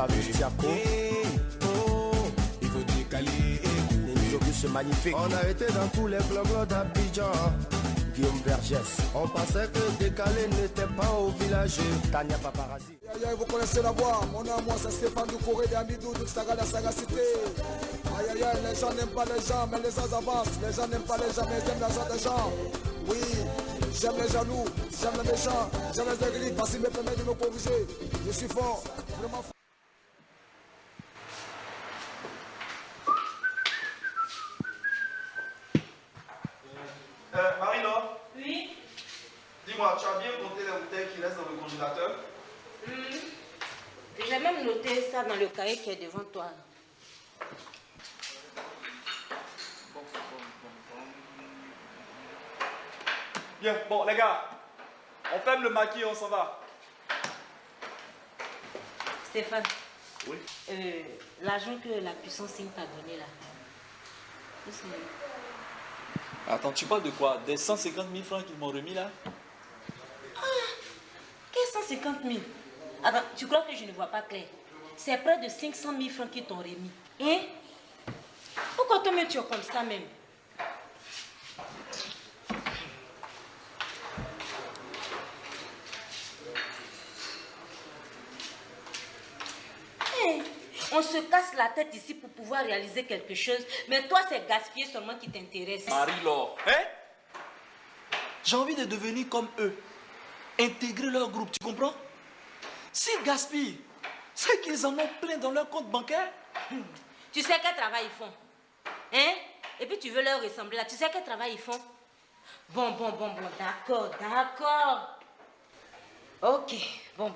Saviziako. Il veut décaler. C'est magnifique. On a été dans tous les clubs d'Abidjan. Guillaume Vergès. On pensait que décalé n'était pas au village. Tania Paparazzi. Vous connaissez la voix. Mon nom, moi, c'est Stéphane Doucouré d'Amidou, de Saga la sagacité. Aïe aïe aïe, les gens n'aiment pas les gens, mais les gens avancent. Les gens n'aiment pas les gens, mais ils aiment l'argent des gens. Oui, j'aime les jaloux, j'aime les méchants, j'aime les aigris, parce qu'ils me permettent de me corriger. Je suis fort, vraiment fort. Marino? Oui. Dis-moi, tu as bien compté les bouteilles qui restent dans le congélateur? J'ai même noté ça dans le cahier qui est devant toi. Bien, bon les gars, on ferme le maquis et on s'en va. Stéphane. Oui. L'argent que la puissance 5 t'a donné là. Où c'est? Attends, tu parles de quoi? Des 150 000 francs qu'ils m'ont remis là? Quels 150 000? Attends, tu crois que je ne vois pas clair? C'est près de 500 000 francs qu'ils t'ont remis. Hein? Pourquoi toi-même tu es comme ça même? On se casse la tête ici pour pouvoir réaliser quelque chose, mais toi, c'est gaspiller seulement qui t'intéresse. Marie-Laure, hein? J'ai envie de devenir comme eux. Intégrer leur groupe, tu comprends? S'ils gaspillent, c'est qu'ils en ont plein dans leur compte bancaire. Tu sais quel travail ils font? Hein? Et puis tu veux leur ressembler là. Tu sais quel travail ils font? Bon. D'accord. Ok, bon.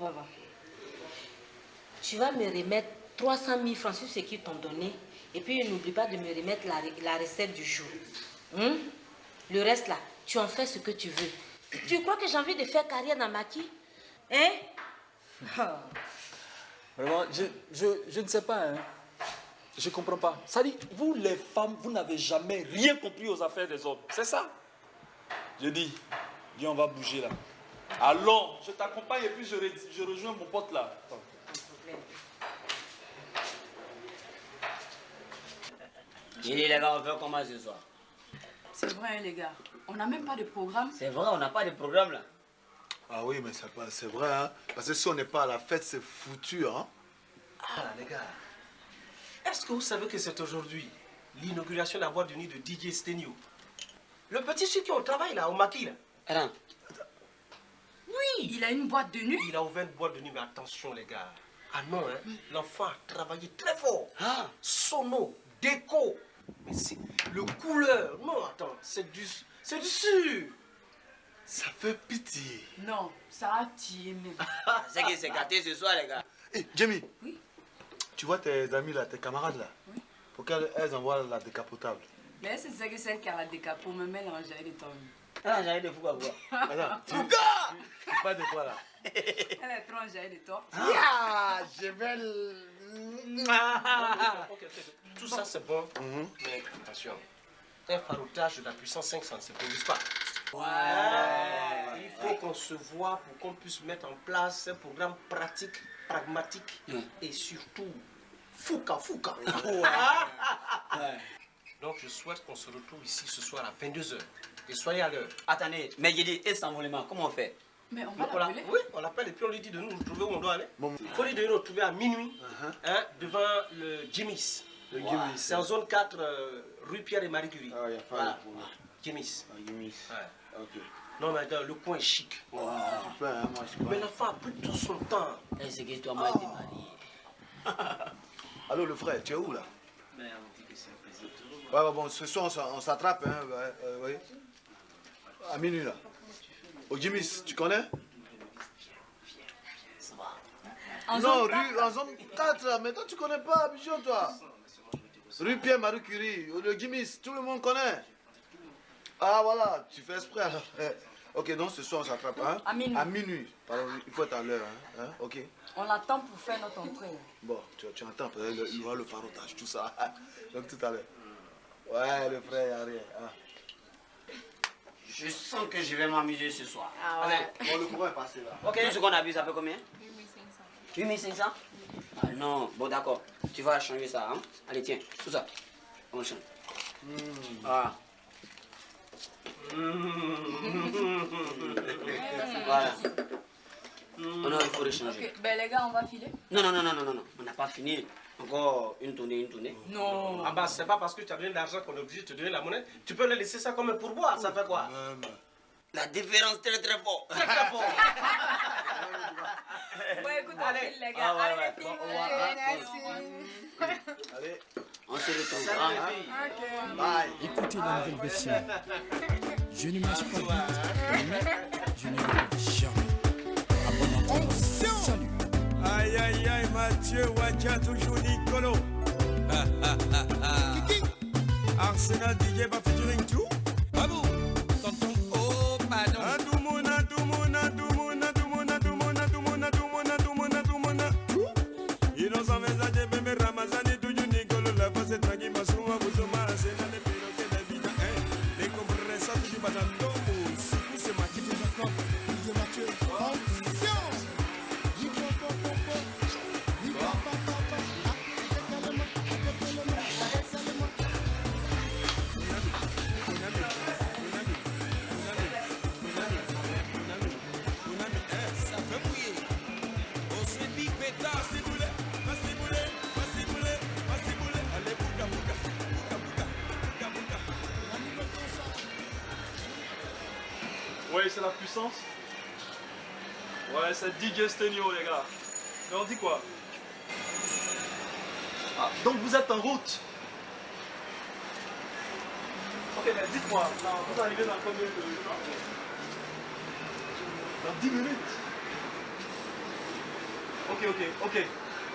Tu vas me remettre 300 000 francs sur ce qu'ils t'ont donné. Et puis n'oublie pas de me remettre la recette du jour. Le reste là, tu en fais ce que tu veux. Tu crois que j'ai envie de faire carrière dans maquis? Hein? Vraiment, je ne sais pas, hein. Je comprends pas. Ça dit, vous les femmes, vous n'avez jamais rien compris aux affaires des hommes. C'est ça? Je dis, viens, on va bouger là. Allons, je t'accompagne et puis je rejoins mon pote là. Attends. J'ai dit les gars, on fait comment ce soir? C'est vrai, hein, les gars. On n'a même pas de programme. C'est vrai, on n'a pas de programme là. Ah oui, mais c'est vrai, hein. Parce que si on n'est pas à la fête, c'est foutu, hein. Ah, les gars. Est-ce que vous savez que c'est aujourd'hui l'inauguration de la boîte de nuit de DJ Stenio? Le petit celui qui est au travail là, au maquis là. Attends. Oui, il a une boîte de nuit. Il a ouvert une boîte de nuit, mais attention les gars. Ah non, hein. L'enfant a travaillé très fort. Ah. Sono, déco. Mais c'est le couleur. Non, attends, c'est du sûr. Ça fait pitié. Non, ça a tiré même. C'est qui s'est gâté ce soir les gars. Hé, Jamie. Oui. Tu vois tes amis là, tes camarades là? Oui. Pour qu'elles envoient la décapotable. Mais c'est celle qui a la déca pour me mélanger avec les tonnes. Ah, j'avais des fous à quoi? Attends, tu parles de quoi là? Elle est trop enjaillée de toi. Ah, je vais Ok. Tout ça c'est bon. Mais attention. Un faroutage de la puissance 500 ne se produit pas. Ouais. Il faut qu'on se voit pour qu'on puisse mettre en place un programme pratique, pragmatique et surtout fouca. Ouais. Donc je souhaite qu'on se retrouve ici ce soir à 22 h. Et soyez à l'heure. Attendez, mais j'ai dit, et sans volement, comment on fait? Mais on va l'appeler. Oui, on l'appelle et puis on lui dit de nous retrouver où on doit aller. Il faut lui dire de nous retrouver à minuit devant le Jimmy's. Le Jimmy's. C'est en zone 4, rue Pierre et Marie Curie. Ah, il n'y a pas de problème. Jimmy's. Jimmy's. Ouais. Ok. Non, mais attends, le coin est chic. Super, hein, moi je crois. Mais l'enfant a pris tout son temps. Et c'est que toi, moi, t'es marié. Allô, le frère, tu es où là? Mais on dit que c'est un plaisir. Ouais, bon, ce soir on s'attrape, hein. Ouais. À minuit là. Au Jimmy's, tu connais? En Non, zone en zone 4 là, mais toi tu connais pas Abidjan toi. Rue Pierre Marie Curie, le Jimmy's, tout le monde connaît. Ah voilà, tu fais exprès alors. Ok, donc ce soir on s'attrape, hein? À minuit. À minuit. Pardon, il faut être à l'heure, hein? Ok. On l'attend pour faire notre entrée. Bon, tu entends, il y aura le farotage, tout ça. Donc tout à l'heure. Ouais, le frère, il n'y a rien. Hein. Je sens que je vais m'amuser ce soir. Ah ouais. Bon, le courant est passé là. Ok. Tout ce qu'on a vu, ça fait combien? 8500. 8500? Ah non, bon d'accord. Tu vas changer ça, hein. Allez, tiens, tout ça. On change. Ah. Voilà. Oh non, il faut rechanger. Ok, ben les gars, on va filer. Non. On n'a pas fini. Encore une tournée. Non. Ah bah, c'est pas parce que tu as donné de l'argent qu'on est obligé de te donner la monnaie. Tu peux le laisser ça comme un pourboire. Ça fait quoi? La différence très très fort. Très très fort. Ouais, écoute, on file, les gars. Allez, les filles. Allez. On se retrouve. Bye. Écoutez la nouvelle version. Je ne marche pas vite, mais je ne regrette jamais. Abonnez-vous. Salut. Aïe aïe aïe, Mathieu Wadja, toujours Nicolo. Arsenal DJ va featuring tout. Babou, tonton, oh pardon. Innocent message, bébé Ramazani, toujours Nicolo. La voix c'est tranquille, ma souma, vous sommes c'est dans les perroquets d'habitants. Les compresseurs, toujours pas dans ton mot. C'est moi qui te raconte. DJ Mathieu, Ouais, c'est la puissance. Ouais, c'est DJ Stenio, les gars. Mais on dit quoi? Ah, donc vous êtes en route. Ok, mais dites-moi, vous arrivez dans combien de temps? Dans 10 minutes.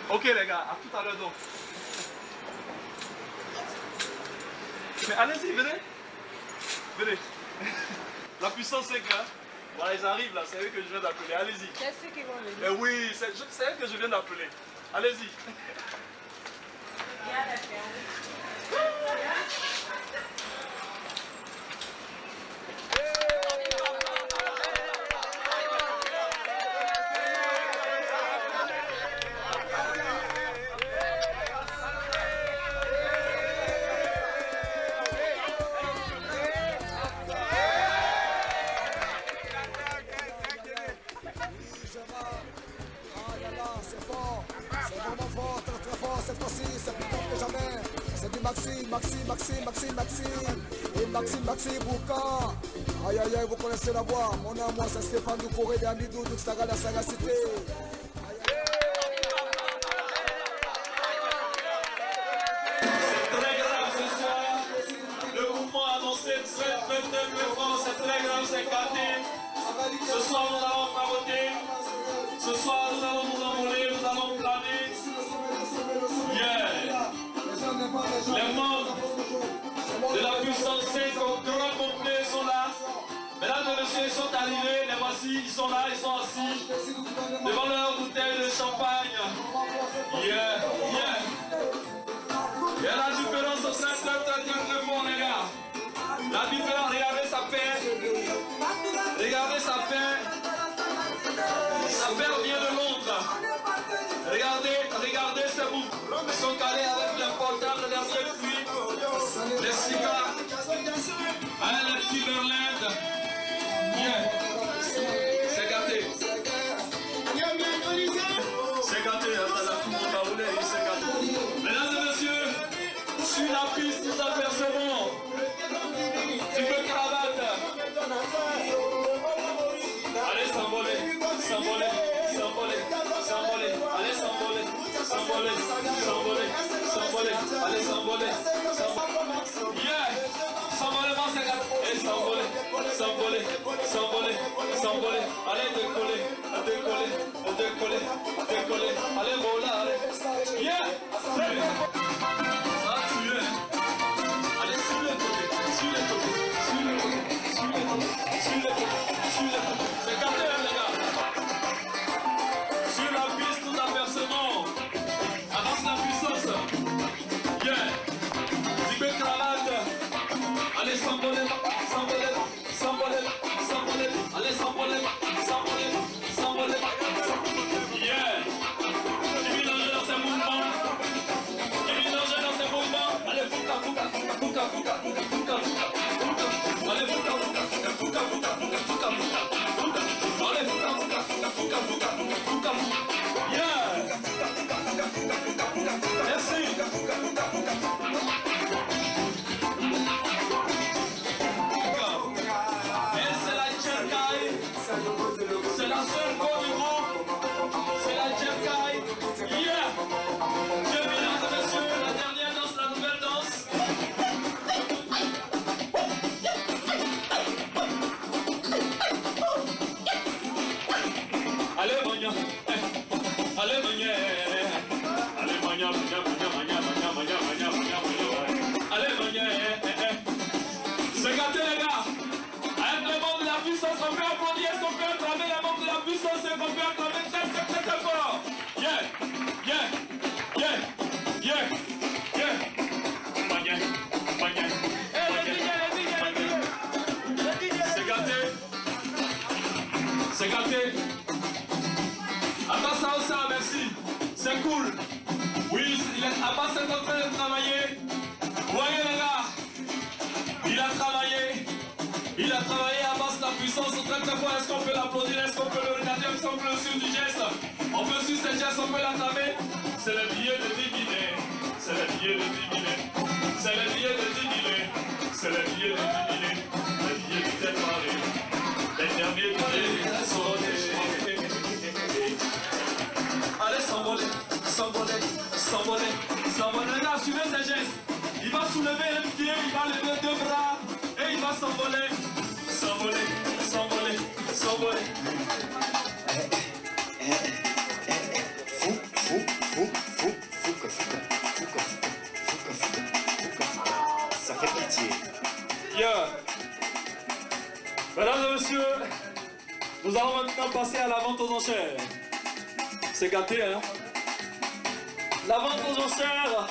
Ok, les gars, à tout à l'heure donc. Mais allez-y, venez. La puissance c'est que, voilà, ils arrivent là, c'est eux que je viens d'appeler, allez-y. C'est ceux qui vont venir. Mais oui, c'est eux que je viens d'appeler. Allez-y. Maxime Bouka. Aïe aïe aïe, vous connaissez la voix. Mon nom, moi c'est Stéphane Doucouré de Amidou, donc ça la sagacité. C'est très grave ce soir. Le mouvement annoncé très fort, c'est très grave, c'est caté. Ce soir nous allons fagoter. Ce soir nous allons nous envoler, nous allons planer. Yeah. Les membres de la puissance 5 au grand complet sont là. Mesdames et messieurs, ils sont arrivés, les voici, ils sont là, ils sont assis devant leur bouteille de champagne. Yeah. Il y a la différence au sein de le fond, les gars. La différence, regardez sa paire. Regardez sa paire. Sa paire vient de Londres. Regardez ces bouts. Ils sont calés avec l'importable dernier puits. Les cigares. Les petits Berlin. Yeah. C'est gâté. C'est gâté. Attends, tout le monde va rouler. C'est gâté. Mesdames et messieurs, sur la piste, nous apercevons du peu cravate. Allez, s'envoler. Allez, s'envoler. Allez, s'envoler. Yeah. S'envoler, c'est gâté. Et s'envoler. Allez, décoller. Allez, voler. Yeah. Ça tue. Allez, sur le côté. C'est gâté, les gars. Sur la piste, nous apercevons. Avance la puissance. Yeah. Zibé cravate. Allez, s'envoler. Allez, s'envoler. Yeah. Divine Angers, c'est puissance 5, on peut acclamer très très très très fort. Yeah, yeah, yeah, yeah, yeah. Bagay, bagay. C'est gâté. C'est gâté. Abbas Aoussa, merci. C'est cool. Oui, Abbas est en train de travailler. Voyez les gars. Il a travaillé. Il a travaillé Abbas la puissance très très fort. Est-ce qu'on peut l'applaudir? Est-ce qu'on peut le regarder? Est-ce qu'on peut le suivre du geste? On peut suivre ce geste, on peut l'acclamer. C'est le billet de 10 guinées. C'est le billet de 10 guinées. C'est le billet de 10 guinées. C'est le billet de 10 guinées. Le billet de tête marée. Les derniers billets s'envoler. Allez, s'envoler, s'envoler, s'envoler, s'envoler. Regarde, suivez ces gestes. Il va soulever un pied, il va lever 2 bras et il va s'envoler. S'envoler, s'envoler, s'envoler. Ça fait pitié. Yeah. Mesdames et messieurs, nous allons maintenant passer à la vente aux enchères. C'est gâté, hein? La vente aux enchères,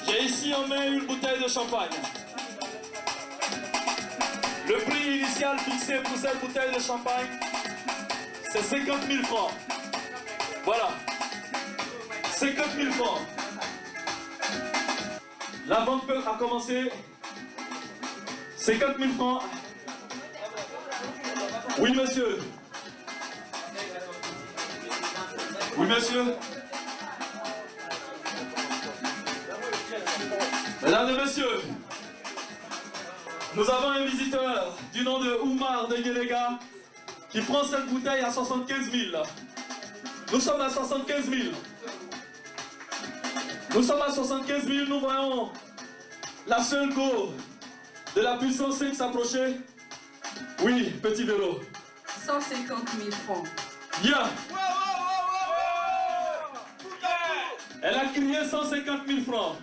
j'ai ici en main une bouteille de champagne. Le prix initial fixé pour cette bouteille de champagne, c'est 50 000 francs. Voilà. 50 000 francs. La vente a commencé. 50 000 francs. Oui, monsieur. Oui, monsieur. Mesdames et messieurs, nous avons un visiteur du nom de Oumar de Yelega qui prend cette bouteille à 75 000. Nous sommes à 75 000. Nous sommes à 75 000, nous voyons la seule go de la puissance 5 s'approcher. Oui, petit vélo. 150 000 francs. Yeah. Elle a crié 150 000 francs.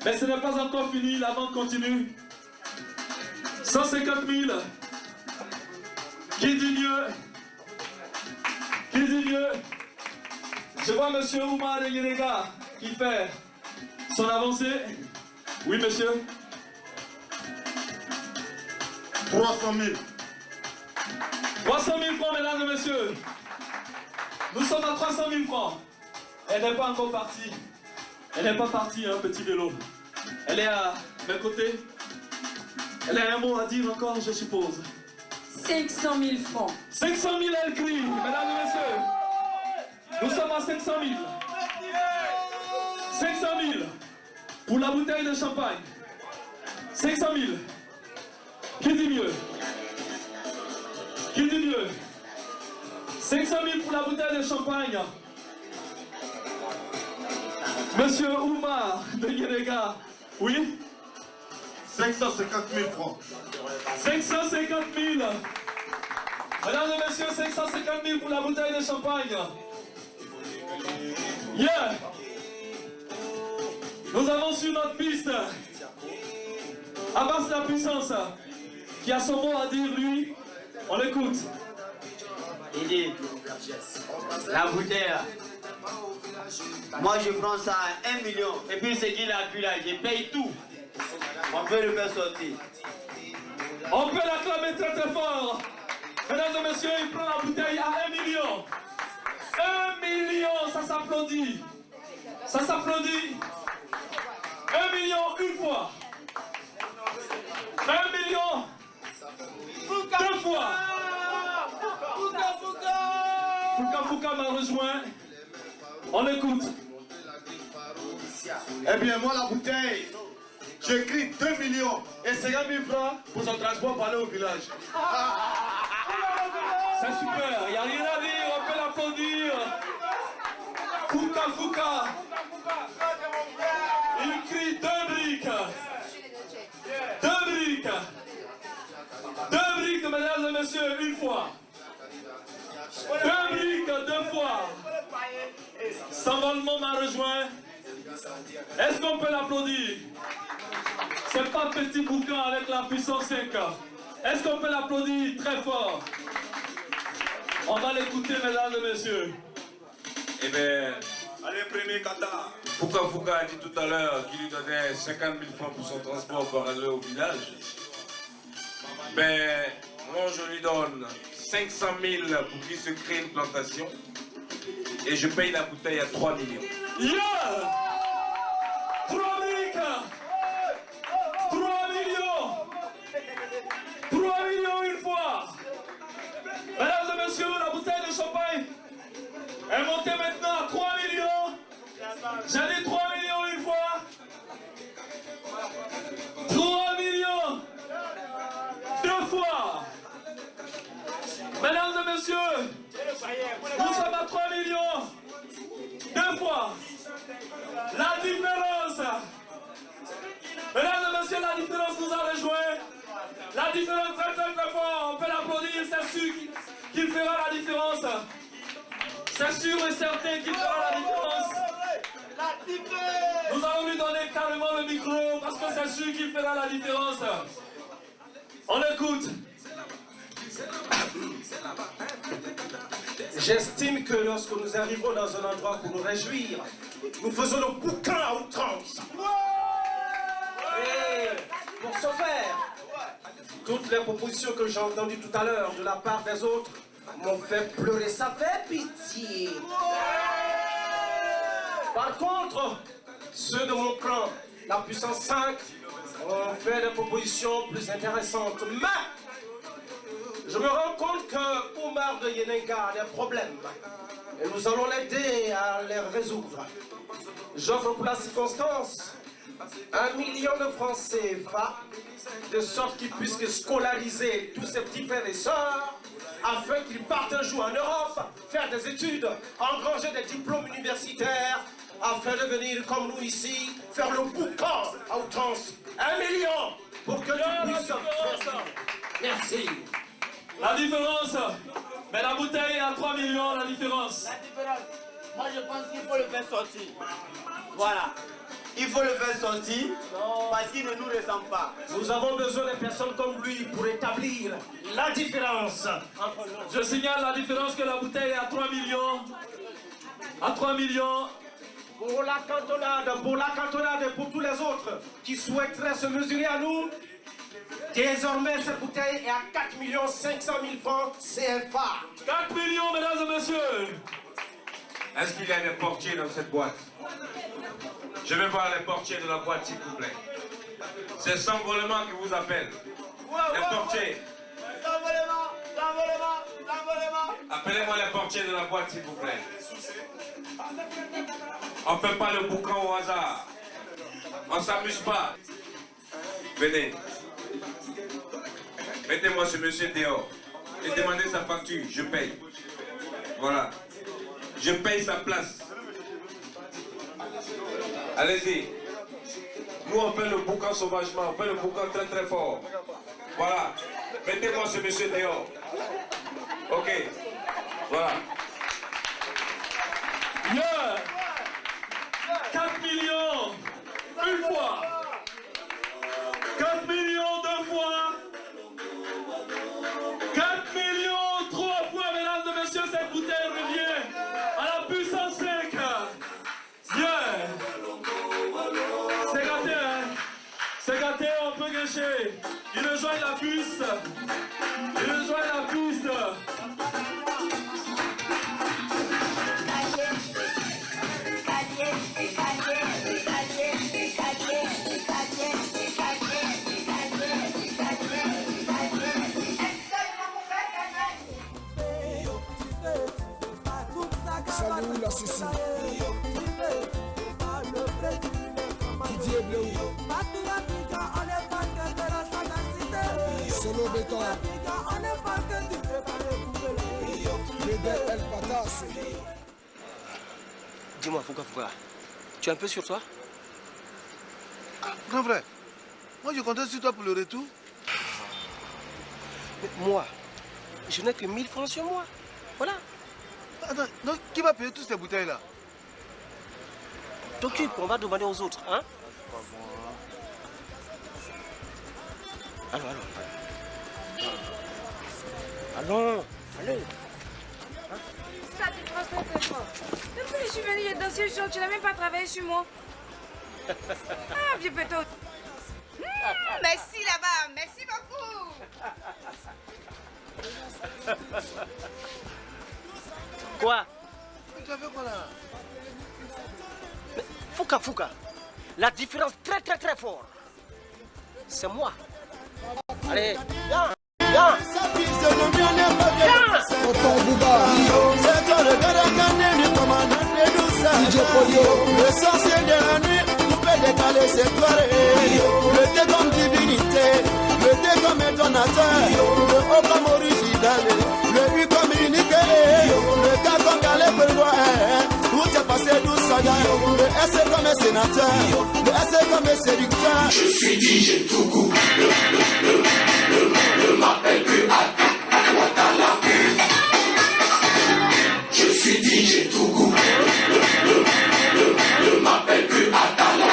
Mais ce n'est pas encore fini, la vente continue. 150 000. Qui dit mieux? Qui dit mieux? Je vois monsieur Oumar de Yelega qui fait son avancée. Oui, monsieur. 300 000. 300 000 francs, mesdames et messieurs. Nous sommes à 300 000 francs. Elle n'est pas encore partie. Elle n'est pas partie, hein, petit vélo. Elle est à mes côtés. Elle a un mot à dire encore, je suppose. 500 000 francs. 500 000, elle crie, mesdames et messieurs. Nous sommes à 500 000. 500 000 pour la bouteille de champagne. 500 000. Qui dit mieux? Qui dit mieux? 500 000 pour la bouteille de champagne. Monsieur Oumar de Yelega. Oui? 550 000 francs. 550 000. Mesdames et messieurs, 550 000 pour la bouteille de champagne. Yeah. Nous avons sur notre piste Abbas la puissance qui a son mot à dire, lui. On l'écoute. Il dit, la bouteille, moi je prends ça à 1 million. Et puis ce qu'il a pu là, je paye tout. On peut le faire sortir. On peut l'acclamer très très fort. Mesdames et messieurs, il prend la bouteille à 1 million. 1 million, ça s'applaudit. Ça s'applaudit. 1 million une fois. 1 million 2 fois. Fouka m'a rejoint. On écoute. Eh bien, moi, la bouteille, j'écris 2 millions et 50 000 francs pour son transport pour aller au village. C'est super, il n'y a rien à dire, on peut l'applaudir. Fouka. Il crie 2 briques. 2 briques. 2 briques, mesdames et messieurs, une fois. 2 briques, 2 fois. S'envolement m'a rejoint. Est-ce qu'on peut l'applaudir? C'est pas petit boucan avec la puissance 5. Est-ce qu'on peut l'applaudir très fort? On va l'écouter, mesdames et messieurs. Eh bien, allez, premier kata. Fouka a dit tout à l'heure qu'il lui donnait 50 000 francs pour son transport pour aller au village. Ben, moi je lui donne 500 000 pour qu'il se crée une plantation. Et je paye la bouteille à 3 millions. Yeah! 3 millions! 3 millions! 3 millions une fois! Mesdames et messieurs, la bouteille de champagne est montée maintenant à 3 millions. J'ai dit 3 millions une fois. 3 millions. 2 fois. Mesdames et messieurs, nous sommes à 3 millions. 2 fois. La différence. Mesdames et messieurs, la différence nous a rejoint. La différence très fort. On peut l'applaudir, c'est sûr qu'il fera la différence. C'est sûr et certain qu'il fera la différence. Nous allons lui donner carrément le micro parce que c'est sûr qu'il fera la différence. On écoute. J'estime que lorsque nous arrivons dans un endroit pour nous réjouir, nous faisons le boucan à outrance. Et pour ce faire, toutes les propositions que j'ai entendues tout à l'heure de la part des autres m'ont fait pleurer, ça fait pitié. Par contre, ceux de mon clan, la puissance 5, ont fait des propositions plus intéressantes. Mais je me rends compte que Oumar de Yenenga a des problèmes et nous allons l'aider à les résoudre. J'offre pour la circonstance 1 million de francs CFA, de sorte qu'ils puissent scolariser tous ces petits frères et sœurs, afin qu'ils partent un jour en Europe, faire des études, engranger des diplômes universitaires, afin de venir comme nous ici, faire le boucan à outrance. 1 million pour que tu puisses faire. Merci. La différence, mais la bouteille est à 3 millions, la différence. La différence, moi je pense qu'il faut le faire sortir. Voilà. Il faut le faire sortir parce qu'il ne nous ressemble pas. Nous avons besoin de personnes comme lui pour établir la différence. Je signale la différence que la bouteille est à 3 millions. À 3 millions. Pour la cantonade et pour tous les autres qui souhaiteraient se mesurer à nous, désormais cette bouteille est à 4 500 000 francs CFA. 4 millions, mesdames et messieurs. Est-ce qu'il y a des portiers dans cette boîte? Je vais voir les portiers de la boîte, s'il vous plaît. C'est S'envolement qui vous appelle. Les portiers. Appelez-moi les portiers de la boîte, s'il vous plaît. On ne fait pas le boucan au hasard. On ne s'amuse pas. Venez. Mettez-moi ce monsieur dehors. Et demandez sa facture. Je paye. Voilà. Je paye sa place. Allez-y. Nous, on fait le boucan sauvagement. On fait le boucan très très fort. Voilà. Mettez-moi ce monsieur dehors. Ok. Voilà. Yeah. 4 millions. Une fois. 4 millions deux fois. 4 millions 3 fois, mesdames et messieurs, cette bouteille revient à la puissance 5. Yeah. C'est gâté, hein? C'est gâté, on peut gâcher. Il rejoint la piste. Il rejoint la piste. Salut la Sissi. Didier Bleu. Solo béton. Bédel El Patas. Dis-moi, Fouka, tu es un peu sur toi? Grand frère, moi je comptais sur toi pour le retour. Mais moi, je n'ai que 1000 francs sur moi. Voilà. Attends, donc qui va payer toutes ces bouteilles-là? T'occupe, on va demander aux autres, hein? Allons. Allons, allez. Depuis que je suis venue, j'ai dansé le show, tu n'as même pas travaillé sur moi. Ah, vieux péto. Merci là-bas, merci beaucoup. Quoi? Tu as fait quoi là? Mais Fouka, Fouka, la différence très fort, c'est moi. Allez, viens, viens. C'est toi le gars du commandant de Doussa. DJ Polio. L'essentiel de la nuit, nous peut décaler cette soirée. Le thé comme divinité, le thé comme donateur, le O comme original, le U comme unique, le K comme galère pour moi. Où t'es passé Doussa, le S comme sénateur, le S comme séducteur. Je suis DJ Tougou, ne m'appelle plus Ouattara. Je suis DJ Tougou, ne m'appelle plus Ouattara.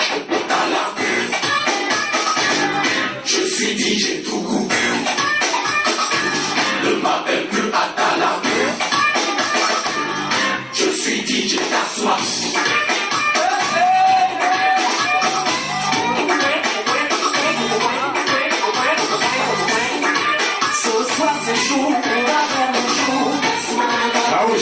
Je suis DJ Tougou, ne m'appelle plus Ouattara. Je suis DJ Kassoua. Ce soir c'est chaud, on va faire le show. Ah oui.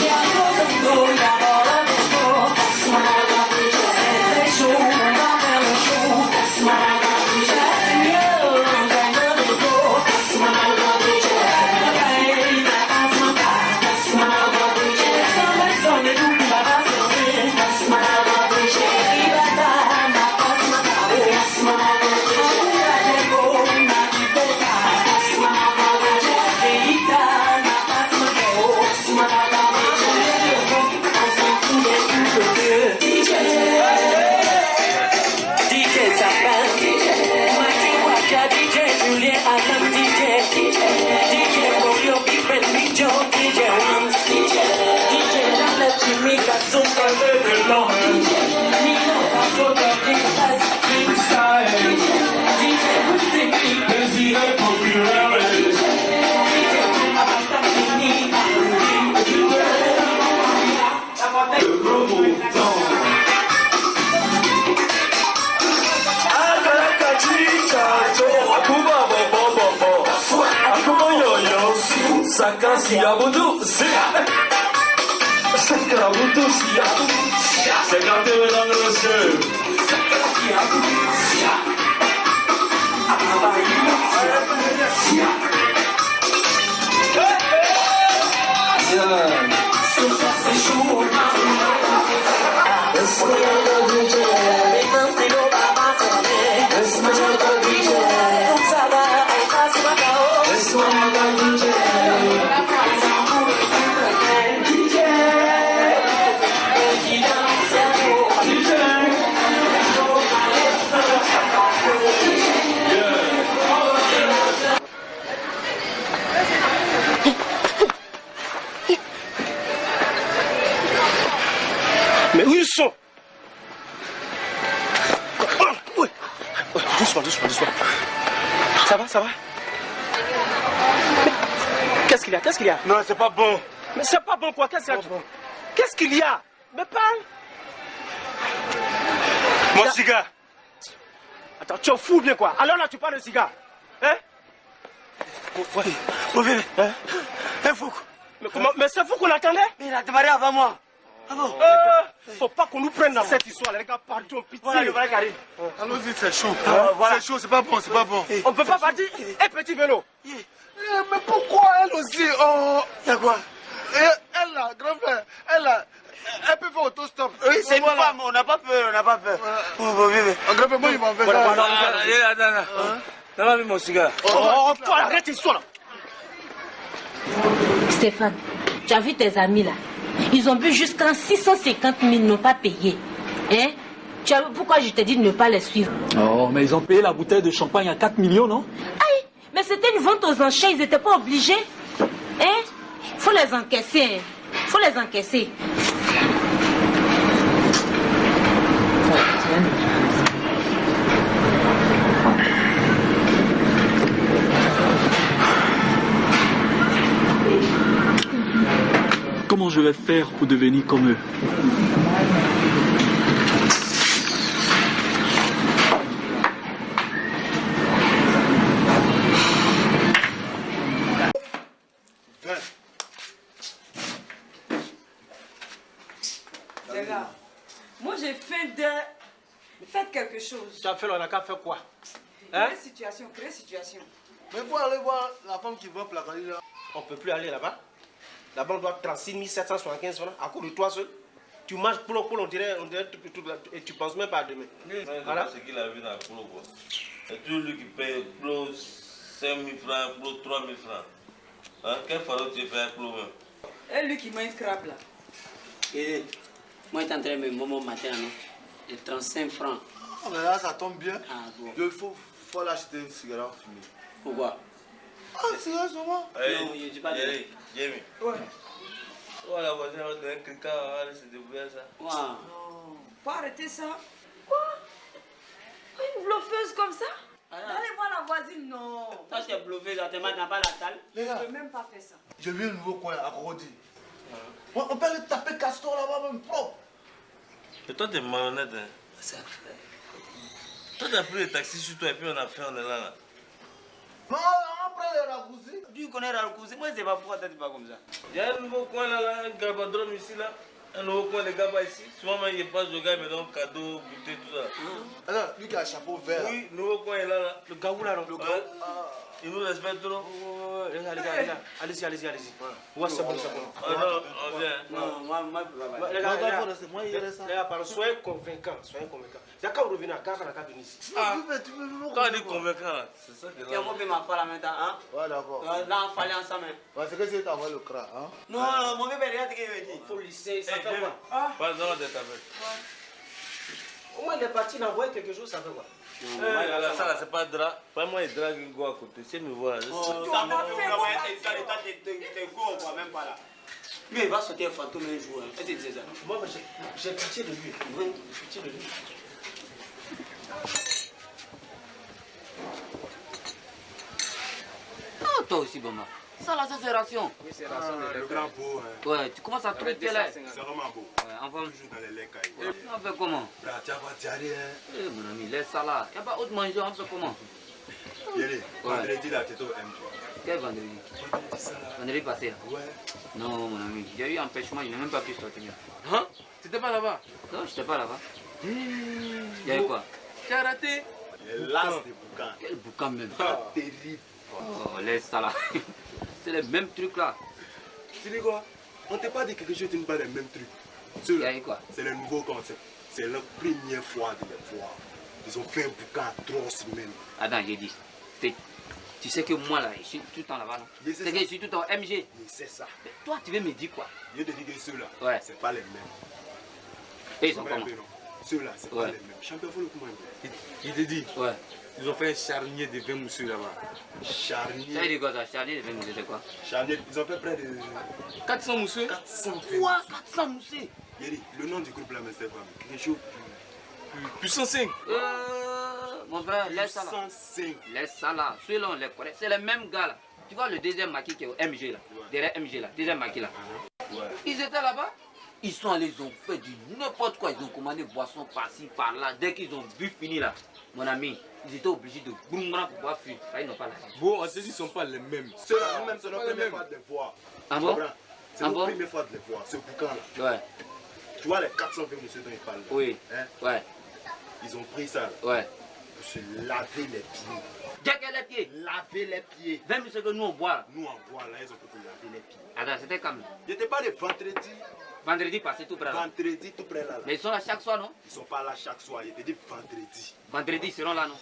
Siabudu, Sakarabudu, Segate dans le ciel. Ce soir c'est chaud. Mais où ils sont? Oui. Doucement. Ça va? Mais qu'est-ce qu'il y a? Non, c'est pas bon. Mais c'est pas bon quoi? Qu'est-ce qu'il y a? Mais parle. Mon cigare. Attends, tu es fou bien quoi? Alors là tu parles de cigare? Hein? Hein? Fou. Mais c'est vous qu'on attendait? Mais il a démarré avant moi. Ah bon? Faut pas qu'on nous prenne dans cette histoire, les gars, pardon, pitié. Voilà le vrai qui arrive. Allons-y, c'est chaud. Voilà. C'est chaud, c'est pas bon. On peut pas partir? Eh, petit vélo. Mais pourquoi elle aussi? Oh. Y'a quoi? Elle là, grand-père, elle peut faire autostop. Oui, c'est une femme, on n'a pas peur. Grand-père, moi, il m'en fait ça. Attends. Ça va, mon cigare. Oh, toi, arrête cette histoire là. Stéphane, tu as vu tes amis là? Ils ont bu jusqu'à 650 000, n'ont pas payé. Hein? Pourquoi je t'ai dit de ne pas les suivre? Oh, mais ils ont payé la bouteille de champagne à 4 millions, non? Aïe, mais c'était une vente aux enchères, ils n'étaient pas obligés. Hein? Faut les encaisser. Comment je je vais faire pour devenir comme eux? Les gars, moi j'ai faim de... Faites quelque chose. Tu as fait, on a qu'à faire quoi? Créer situation, créer situation. Mais faut aller voir la femme qui vend placarder là. On ne peut plus aller là-bas. Là-bas, on doit 36 775 francs à cause de toi seul. Tu manges pour on dirait et tu penses même pas à demain. Voilà ce qu'il a vu dans le clos. C'est toujours lui qui paye clos 5 000 francs, clos 3 000 francs. Hein? Quel fardeau tu fais un clos même? Et lui qui mange scrap là. Et moi, je suis en train de me moment matin, non? Et 35 francs. Oh, mais là, ça tombe bien. Ah bon. Il faut l'acheter une cigarette fumée. Pourquoi? Ah, c'est vrai, c'est moi. Non, je ne dis pas de... Jamie. Ouais. Oh, la voisine va donner quelqu'un, on va se débrouiller ça. Wow. Non, faut arrêter ça. Quoi? Une bluffeuse comme ça? Allez voir la voisine, non. Toi, tu es bluffé, tu n'as pas la talle. Les gars, Je peux même pas faire ça. j'ai vu un nouveau coin à Corodi. On peut aller taper Castor là-bas, même propre. Et toi, t'es malhonnête, hein? Ça fait. Toi, t'as pris le taxi sur toi et puis on est là. Non, on prend les raccourcis. Tu connais le raccourci? Moi, je ne sais pas pourquoi tu n'es pas comme ça. Il y a un nouveau coin là, un gabadrome ici là. Un nouveau coin de gabas ici. Souvent, il passe au gars, il me donne cadeau, goûter, tout ça. Alors, lui qui a un chapeau vert. Oui, nouveau coin est là. Le gars où là, non? Le gars. Il nous respecte trop. Allez-y. Ouais, c'est bon. Ah non, on vient. Non, moi, Les gars, pardon, soyez convaincants. Il y a qu'à revenir à Kaka, à venir ici. Ah, quand on dit convaincant là, c'est ça que tu as monté ma femme maintenant, hein? Ouais, d'accord. Là, on fallait ensemble. Ouais, c'est que c'est t'envoyer le cra, hein? Non, mon bébé, regarde ce qu'il me dit. Il faut lycée, ça fait quoi? Pardon d'être avec. Au moins, il est parti d'envoyer quelque chose, ça fait quoi? Ça là, c'est pas drap. Pas moi, il drague une go à côté. C'est me voir. Tu as même pas là. Lui, il va sauter un fantôme un jour. Est-ce que tu disais ça? Moi, j'ai pitié de lui. Ah, toi aussi, maman. Ça là, ça c'est ration. Oui, c'est ration. Le grand beau. Ouais, tu commences à trouver tes là. C'est vraiment beau. Ouais, enfin. Toujours dans les laits caillés. On fait comment? Tu as pas diarrhée, hein? Eh, mon ami, laisse ça là. Il n'y a pas autre manger, on fait comment? Yéli, vendredi là, tu es au M. Quel vendredi? Vendredi passé là? Ouais. Non, mon ami, il y a eu un empêchement, il n'a même pas pu sortir. Hein? Tu n'étais pas là-bas? Non, je n'étais pas là-bas. Il y a eu quoi? Tu as raté? Les lasses de boucan. Quel boucan même? Terrible. Oh, laisse ça là. C'est les mêmes trucs là. Tu dis quoi? On ne t'a pas dit quelque chose, tu ne parles des mêmes trucs. Il y a eu quoi? C'est le nouveau concept. C'est la première fois de les voir. Ils ont fait un boucan atroce même. Attends, j'ai dit. Tu sais que moi là, je suis tout le temps là-bas, non? C'est que je suis tout le temps MG. C'est ça. Mais toi, tu veux me dire quoi? Je te dis que ceux-là, ouais, c'est pas les mêmes. Et ils sont comment? Ceux-là, c'est pas les mêmes. Champion, faut le comment? Il te dit? Ouais. Ils ont fait un charnier de 20 mousses là-bas. Charnier. Ça veut dire quoi ça? Charnier de 20 mousses, c'est quoi? Charnier, ils ont fait près de 400 mousseux. 400 quoi? 400 mousseux? Le nom du groupe là, mais c'est pas quelque chose Puissant 5. Mon frère, laisse ça là. 105. Laisse ça là. Celui-là, on les connaît. C'est le même gars là. Tu vois le deuxième maquis qui est au MG là. Derrière MG là. Deuxième maquis là. Ouais. Ils étaient là-bas. Ils sont allés, ils ont fait du n'importe quoi. Ils ont commandé boissons par-ci, par-là. Dès qu'ils ont bu fini là, mon ami, ils étaient obligés de boum pour pouvoir fuir. Ils n'ont pas la vie. Bon, on te dit qu'ils ne sont pas les mêmes. Ceux-là, même, c'est notre première fois de les voir. Ah bon? C'est notre première fois de les voir. Ce boucan là. Ouais. Tu vois les 420 monsieur dont ils parlent là. Oui. Hein? Ouais. Ils ont pris ça là. Ouais. Pour se laver les pieds. Dès que les pieds. Laver les pieds. Même ce que nous on boit. Nous on boit là, ils ont pris pour laver les pieds. Attends, c'était quand même? J'étais pas le vendredi. Vendredi passé tout près là. Vendredi tout près là. Mais ils sont là chaque soir, non? Ils sont pas là chaque soir. Ils étaient dit vendredi. Vendredi, ils seront là, non?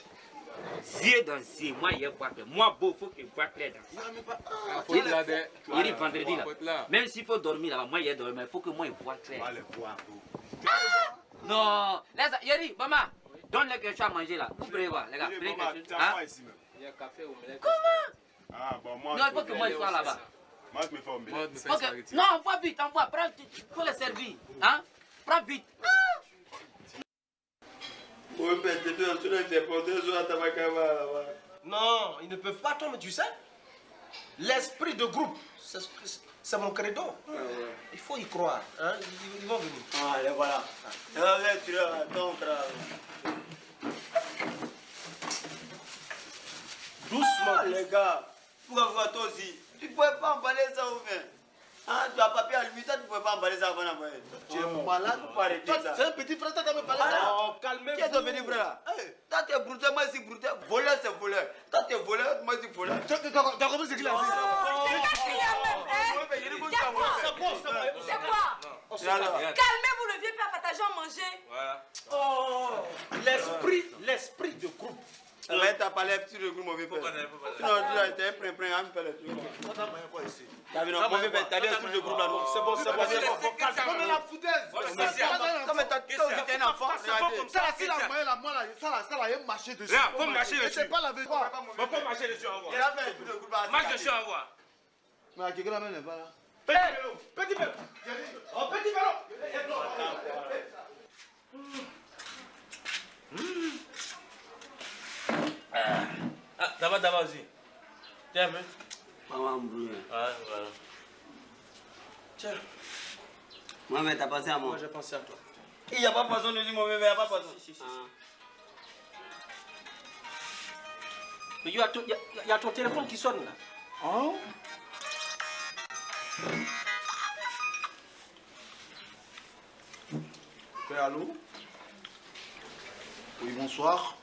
Zier dans zier, moi il y a quoi clair. Moi beau, faut que je vois clair dans ça. Il dit vendredi là. Même s'il faut dormir là-bas, moi il y a dormir, mais il faut que moi je vois clair. On va les voir. Non, laisse ça. Yeri, maman, donne-le quelque chose à manger là. Vous pouvez voir, les gars. Prenez quelque chose. Hein? Il y a café au omelette. Comment? Ah bon, moi. Non, il faut que moi je sois là-bas. Moi je me fais omelette. Ok. Non, envoie vite, envoie. Prends, faut les servir. Hein? Prends vite. Non, ils ne peuvent pas, toi, mais tu sais. L'esprit de groupe, c'est mon credo. Il faut y croire. Hein? Ils vont venir. Ah, allez, voilà. Tu donc, doucement. Les gars, pourquoi voir toi aussi? Tu ne pouvais pas emballer ça ou bien? Hein, tu as papier à lui, toi, tu ne pouvais pas emballer ça avant d'envoyer. Tu es malade ou pas arrêter ça? C'est un petit frère, toi, tu me parler ça. Oh, calmez-vous. Qui est ton petit frère là? Toi, tu es brouteur, moi, je suis brouteur. Voleur, c'est voleur. Toi, tu es voleur, moi, je suis voleur. Tu as compris ce qu'il a dit? C'est quoi? Calmez-vous, le vieux père partager à manger. Voilà. Oh, l'esprit de groupe. Ouais, t'as pas l'air sur le groupe, mon vieux père. Sinon, tu as été prêt, à me faire le truc. T'as vu, non, mon vieux père, t'as l'air sur le groupe là, non? C'est bon. Comme la foutaise. Comme t'as un enfant, ça là, si la moyenne là, moi là, ça là, il y a un marché dessus. Faut marcher dessus. C'est pas la vérité. Faut marcher dessus, au revoir. Il a fait tout le groupe là. Marche dessus, au revoir. Mais quelqu'un là, n'est pas là. Petit vélo. Oh, petit vélo. D'abord aussi. Tiens un peu. Maman brûle. Voilà. Tiens. Moi, mais t'as pensé à moi? Moi, j'ai pensé à toi. Il n'y a pas besoin de dire mon bébé, il n'y a pas besoin. Si. Mais il y a ton téléphone qui sonne là. Hein? Allô? Oui, bonsoir.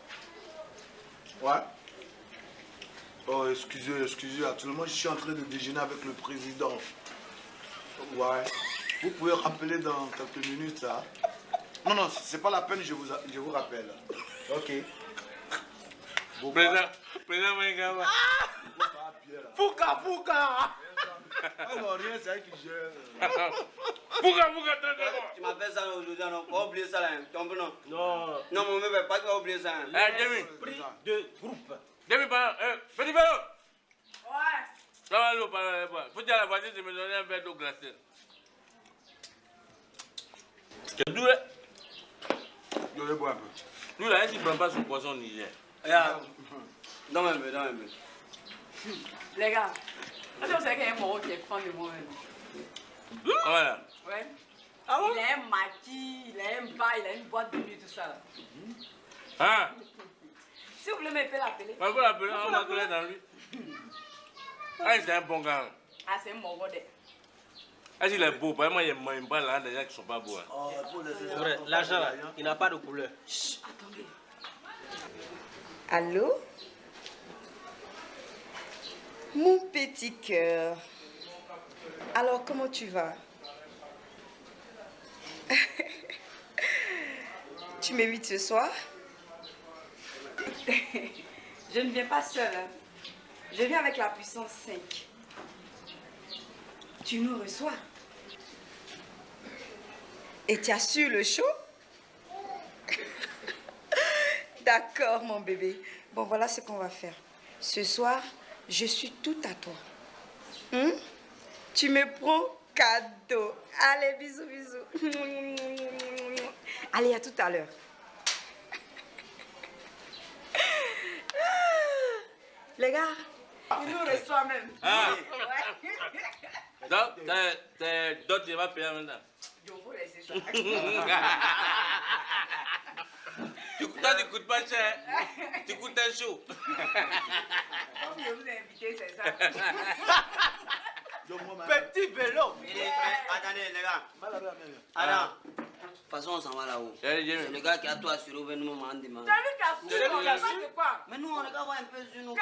Ouais. Oh, excusez, actuellement je suis en train de déjeuner avec le président. Ouais. Vous pouvez rappeler dans quelques minutes ça. Non, c'est pas la peine, je vous rappelle. Ok. Président Mengama. Fouka! Ah non, rien, c'est elle qui gère. Fouka, tu m'appelles ça aujourd'hui, non? Pas oublier ça là, ton nom. Non, mon bébé, pas que tu vas oublier ça. Demi. Prix de groupe. Demi, petit vélo. Ouais. Ça va, l'eau, faut dire à la voiture de me donner un verre d'eau glacée. C'est doux, hein? Je vais boire un peu. Lui, là, il ne prend pas son poisson ni hier. Donne un peu. Les gars, vous savez qu'il y a un moro qui est fan de moi-même. Voilà. Ouais. Il a un maquis, il a un bar, il a une boîte de nuit, tout ça. Ah. Si vous voulez m'appeler, l'appeler. On va l'appeler, on va coller dans lui. Ah, c'est un bon gars. Ah, c'est un moro de. Ah, il est beau, parce que moi, il y a pas là, des gens qui ne sont pas beaux. C'est vrai, l'argent là, il n'a pas de couleur. Chut, attendez. Allô? Mon petit cœur. Alors, comment tu vas? Tu m'invites ce soir? Je ne viens pas seule. Hein. Je viens avec la puissance 5. Tu nous reçois. Et tu as su le show? D'accord, mon bébé. Bon, voilà ce qu'on va faire. Ce soir, je suis tout à toi. Tu me prends cadeau. Allez, bisous. Allez, à tout à l'heure. Les gars, il nous reçoit même. Ah. Ouais. Donc, tu vas payer maintenant. Je vous laisse ça. Toi, tu coûtes pas cher. Tu coûtes un chou. Comme je vous ai invité, c'est ça. Petit vélo. Attendez, les gars. Attends. De toute façon, on s'en va là-haut. C'est le gars qui a tout assuré au gouvernement m'a demandé. T'as vu qu'à foutre, quoi? Mais nous, on est qu'à voir un peu sur nous.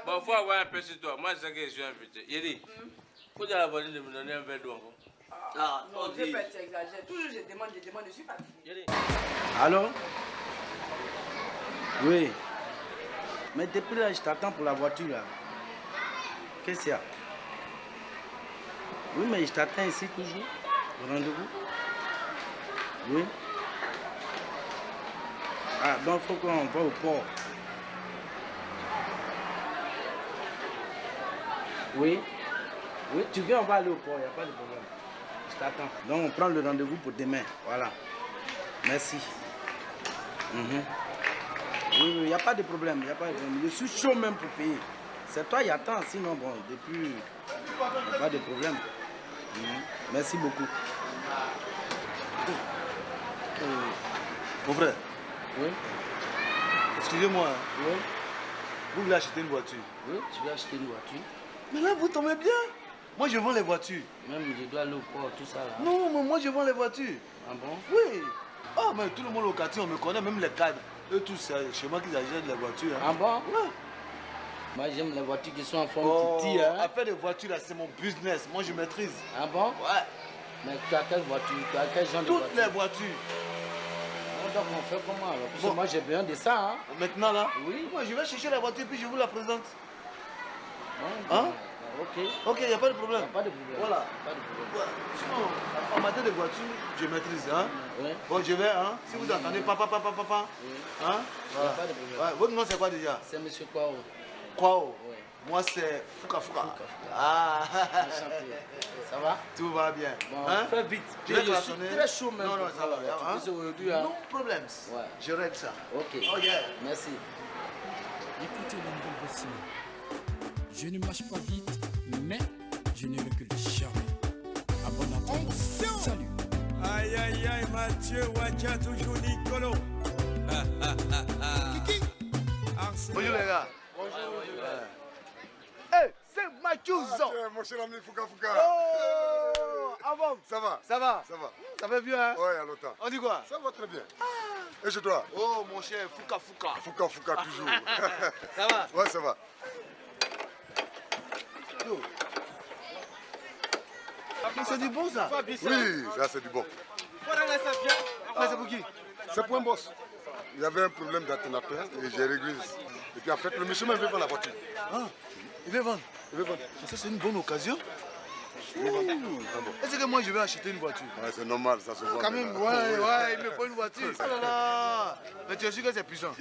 Bon, faut avoir un peu sur toi. Moi, c'est que je suis invité. Il dit, faut dire à la voisine de me donner un verre d'eau encore. Ah, non, je peux t'exagérer. Toujours je demande, je suis fatigué. Allô? Oui. Mais depuis là, je t'attends pour la voiture là. Qu'est-ce qu'il y a? Oui, mais je t'attends ici toujours. Au rendez-vous. Oui. Ah, donc il faut qu'on va au port. Oui. Oui, tu viens, on va aller au port, il n'y a pas de problème. Je t'attends. Donc on prend le rendez-vous pour demain. Voilà. Merci. Oui, il n'y a pas de problème. Je suis chaud même pour payer. C'est toi qui attends, sinon bon, depuis, pas de problème. Merci beaucoup. Mon frère. Oui. Excusez-moi. Oui. Vous voulez acheter une voiture? Oui, tu veux acheter une voiture. Mais là, vous tombez bien. Moi, je vends les voitures. Même je dois aller au port, tout ça là. Non, mais moi, je vends les voitures. Ah bon? Oui. Oh, mais tout le monde au quartier, on me connaît, même les cadres. Eux tous, c'est chez moi qu'ils achètent les voitures. Hein. Ah bon? Ouais. Moi, j'aime les voitures qui sont en forme titi. Hein? Affaire de voitures, là, c'est mon business. Moi, je maîtrise. Ah bon? Ouais. Mais tu as quelle voiture? Tu as quel genre de voiture? Toutes les voitures. Donc, on fait comment alors? Parce que moi, j'ai besoin de ça. Hein? Maintenant, là? Oui. Moi, je vais chercher la voiture, puis je vous la présente. Bon, Hein? Ok. Ok, il n'y a pas de problème. Pas de problème. Voilà. Pas de problème. Ouais. Sinon, en matière de voiture, je maîtrise. Hein? Oui. Bon, je vais, hein? Si vous entendez papa, papa, papa, Oui. hein? Voilà. Pas de problème. Ouais. Votre nom, c'est quoi déjà? C'est monsieur Kwao. Kwao. Oui. Moi, c'est Fouka Fouka. Ah. Enchanté. Ça va? Tout va bien. Bon, Hein? fais vite. Je vais suis klaxonner. très chaud même. Non, non, ça va. Tu Hein? sais aujourd'hui, hein? Non problème. Ouais. Je règle ça. Ok. Oh yeah. Merci. Écoutez la nouvelle version. Je ne marche pas vite, mais je ne recule jamais. À bon entendeur. Salut. Aïe aïe aïe, Mathieu Wacha, toujours Nicolo. Kiki. Bonjour les gars. Bonjour. Hey, c'est Mathieuzo. Mon cher ami Fouka Fouka. Oh, ah bon? Ça va? Ça va? Ça va. Ça va bien, hein? Ouais, à longtemps. On dit quoi? Ça va très bien. Et chez toi? Oh, mon cher Fouka Fouka. Fouka Fouka toujours. Ça va? Ouais, ça va. Mais c'est du bon ça? Oui, ça c'est du bon. Mais c'est pour qui? C'est pour un boss. Il y avait un problème d'alternateur et j'ai réglé. Et puis en fait, le monsieur même veut vendre la voiture. Ah, il veut vendre. Il veut vendre. Ça c'est une bonne occasion. Il veut vendre. Vraiment. Est-ce que moi je vais acheter une voiture? Ouais, c'est normal, ça se vend. Quand même, déjà. ouais, il me faut une voiture. Oh là là. Mais tu es sûr que c'est puissant?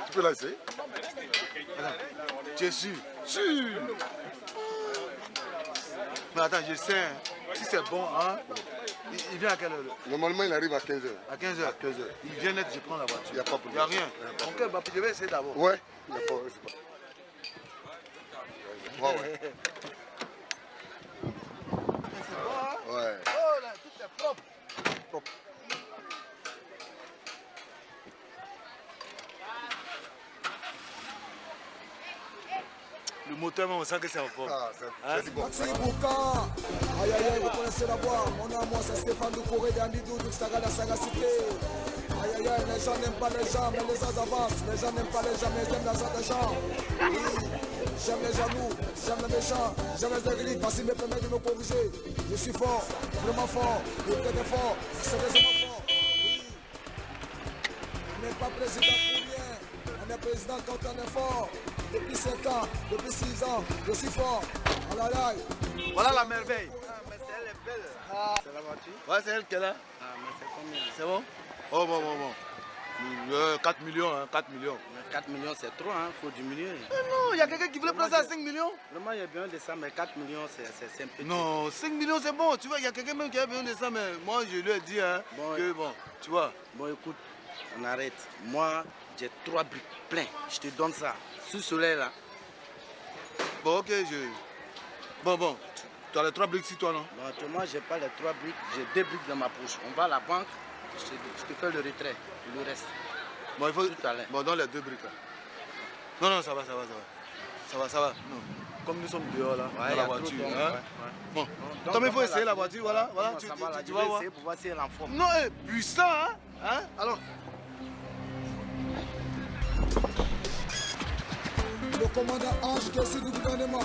Tu peux la essayer? Tu es sûr? Sûr. Mais attends, je sais. Hein. Si c'est bon, hein? Il vient à quelle heure? Normalement, il arrive à 15h. À 15h? À 15h. Il vient net, je prends la voiture. Il n'y a pas de Il problème. n'y a rien. Ok, bah, je vais essayer d'abord. Ouais. Il n'y a pas. C'est pas. Ouais, ouais. C'est bon, hein? Ouais. Oh là, tout est propre. Propre. Le moteur, on sent que c'est en forme. Ah, c'est du bon. Maxi Bouka, aïe aïe aïe, vous connaissez la voix. Mon nom, moi, c'est Stéphane Doucouré d'Amidou, du Saga, la sagacité. Aïe aïe aïe, les gens n'aiment pas les gens, mais les gens avancent. Les gens n'aiment pas les gens, mais ils aiment l'argent des gens. Oui, j'aime les jaloux, j'aime les méchants, j'aime les aigris, parce qu'ils me permettent de me corriger. Je suis fort, vraiment fort, je suis très fort, c'est vraiment fort. Oui, on n'est pas président pour rien, on est président quand on est fort. Depuis 5 ans, depuis 6 ans, je suis fort. Aïe aïe aïe. Voilà la merveille. Ah, mais elle est belle. C'est la voiture? Ouais, c'est elle qui est là. Ah, mais c'est combien? C'est bon? Oh, bon, bon, bon. 4 millions, hein, 4 millions. Mais 4 millions, c'est trop, hein. Faut diminuer. Non, il y a quelqu'un qui voulait prendre ça à 5 millions. Vraiment, il y a besoin de ça, mais 4 millions, c'est un peu. Non, 5 millions, c'est bon. Tu vois, il y a quelqu'un même qui a besoin de ça, mais moi, je lui ai dit, hein, Bon, que bon, tu vois. Bon, écoute, on arrête. Moi, j'ai 3 briques pleins. Je te donne ça. Sous soleil, là. Bon, ok, Bon, tu as les 3 briques sur toi, non? Bon, moi, j'ai pas les 3 briques. J'ai 2 briques dans ma poche. On va à la banque. Je te fais le retrait. Le reste. Bon, il faut. Tout à l'heure. Bon, dans les 2 briques, là. Non, non, ça va. Ça va. Non. Comme nous sommes dehors, là, Ouais, dans y la a voiture, trop d'hommes, hein. ouais. Bon, Donc, toi, mais il faut on va essayer la la- voiture, voilà. Comment Tu ça va, là? tu Je vas vais voir. essayer pour voir si elle est en forme. Non, puissant, hein? Alors. Le commandant Ange qui est sur du gouvernement.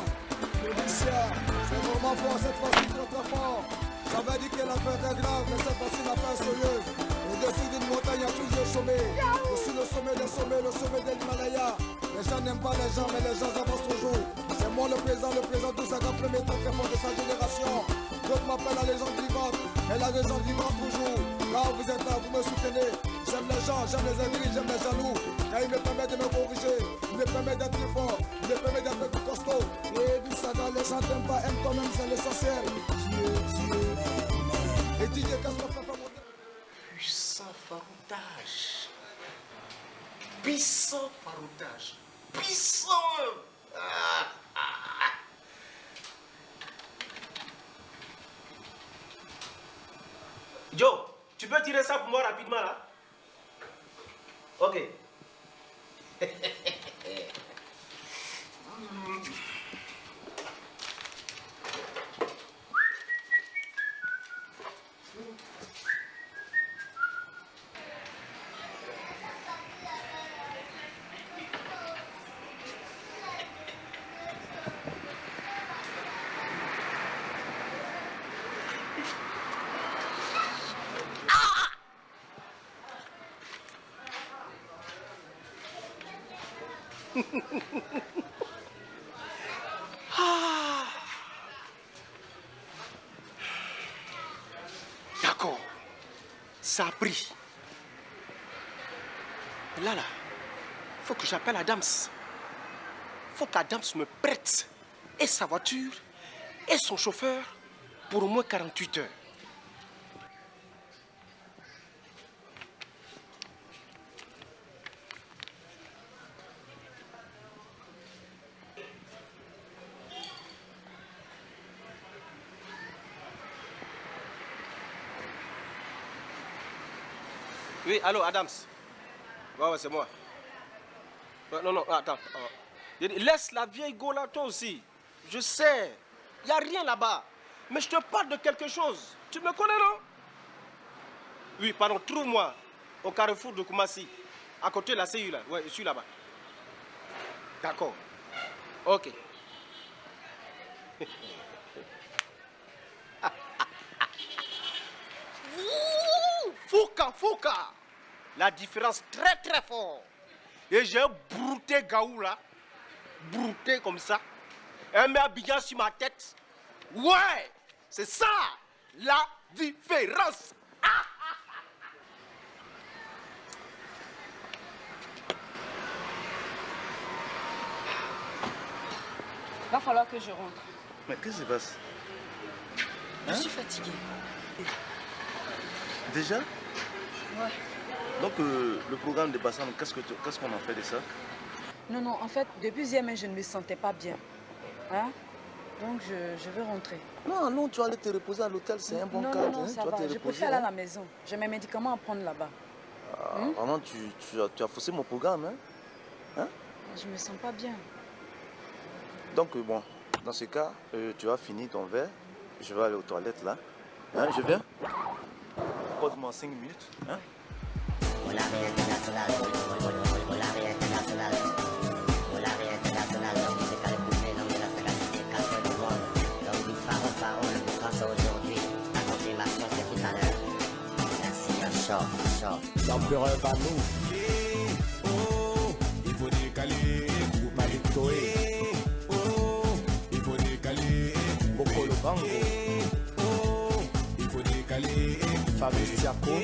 Policia, c'est vraiment fort, cette fois-ci très fort. J'avais dit que l'affaire était grave, mais cette fois-ci l'affaire est sérieuse. Au-dessus d'une montagne, il y a toujours un sommet. Je suis le sommet des sommets, le sommet de l'Himalaya. Les gens n'aiment pas les gens, mais les gens avancent toujours. C'est moi le président d'Oussaga, premier temps très fort de sa génération. D'autres m'appellent la légende vivante, et la légende vivante toujours. Là où vous êtes là, vous me soutenez. J'aime les gens, j'aime les aigris, j'aime les jaloux. Car il me permet de me corriger, il me permet d'être plus fort, il me permet d'être plus costaud. Et d'Oussaga, les gens t'aiment pas, aiment toi-même, c'est l'essentiel. Dieu. Et DJ, qu'est-ce qu'on fait pour monter? Puissant faroutage. Puissant faroutage. puissant. Joe, tu peux tirer ça pour moi rapidement là? Ok. D'accord. Ça a pris. Là, faut que j'appelle Adams. Faut qu'Adams me prête et sa voiture et son chauffeur pour au moins 48 heures. Oui, allô, Adams. Ouais, c'est moi. Non, attends. Laisse la vieille go là, toi aussi. Je sais, il n'y a rien là-bas. Mais je te parle de quelque chose. Tu me connais, non? Oui, pardon, trouve-moi au carrefour de Koumassi, à côté de la CU là. Ouais, je suis là-bas. D'accord. Ok. Fouka. La différence très très fort. Et j'ai brouté Gaou là. Brouté comme ça. Un met Abidjan sur ma tête. Ouais, c'est ça la différence. Va falloir que je rentre. Mais qu'est-ce qui se passe? Je suis fatiguée. Déjà? Ouais. Donc le programme de Bassam, qu'est-ce qu'on en fait de ça? Non, en fait, depuis hier, je ne me sentais pas bien. Hein? Donc je veux rentrer. Non, tu vas aller te reposer à l'hôtel, c'est un bon cadre. Non, ça va. Je préfère aller à la maison. J'ai mes médicaments à prendre là-bas. Vraiment, tu as faussé mon programme, hein? Je me sens pas bien. Donc bon, dans ce cas, tu vas finir ton verre. Je vais aller aux toilettes là. Hein, je viens? Pose-moi 5 minutes. Hein? L'empereur va nous. Il faut décaler, vous m'avez toé. Il faut décaler, Boko le Bango. Il faut décaler, Fabrice Tiako.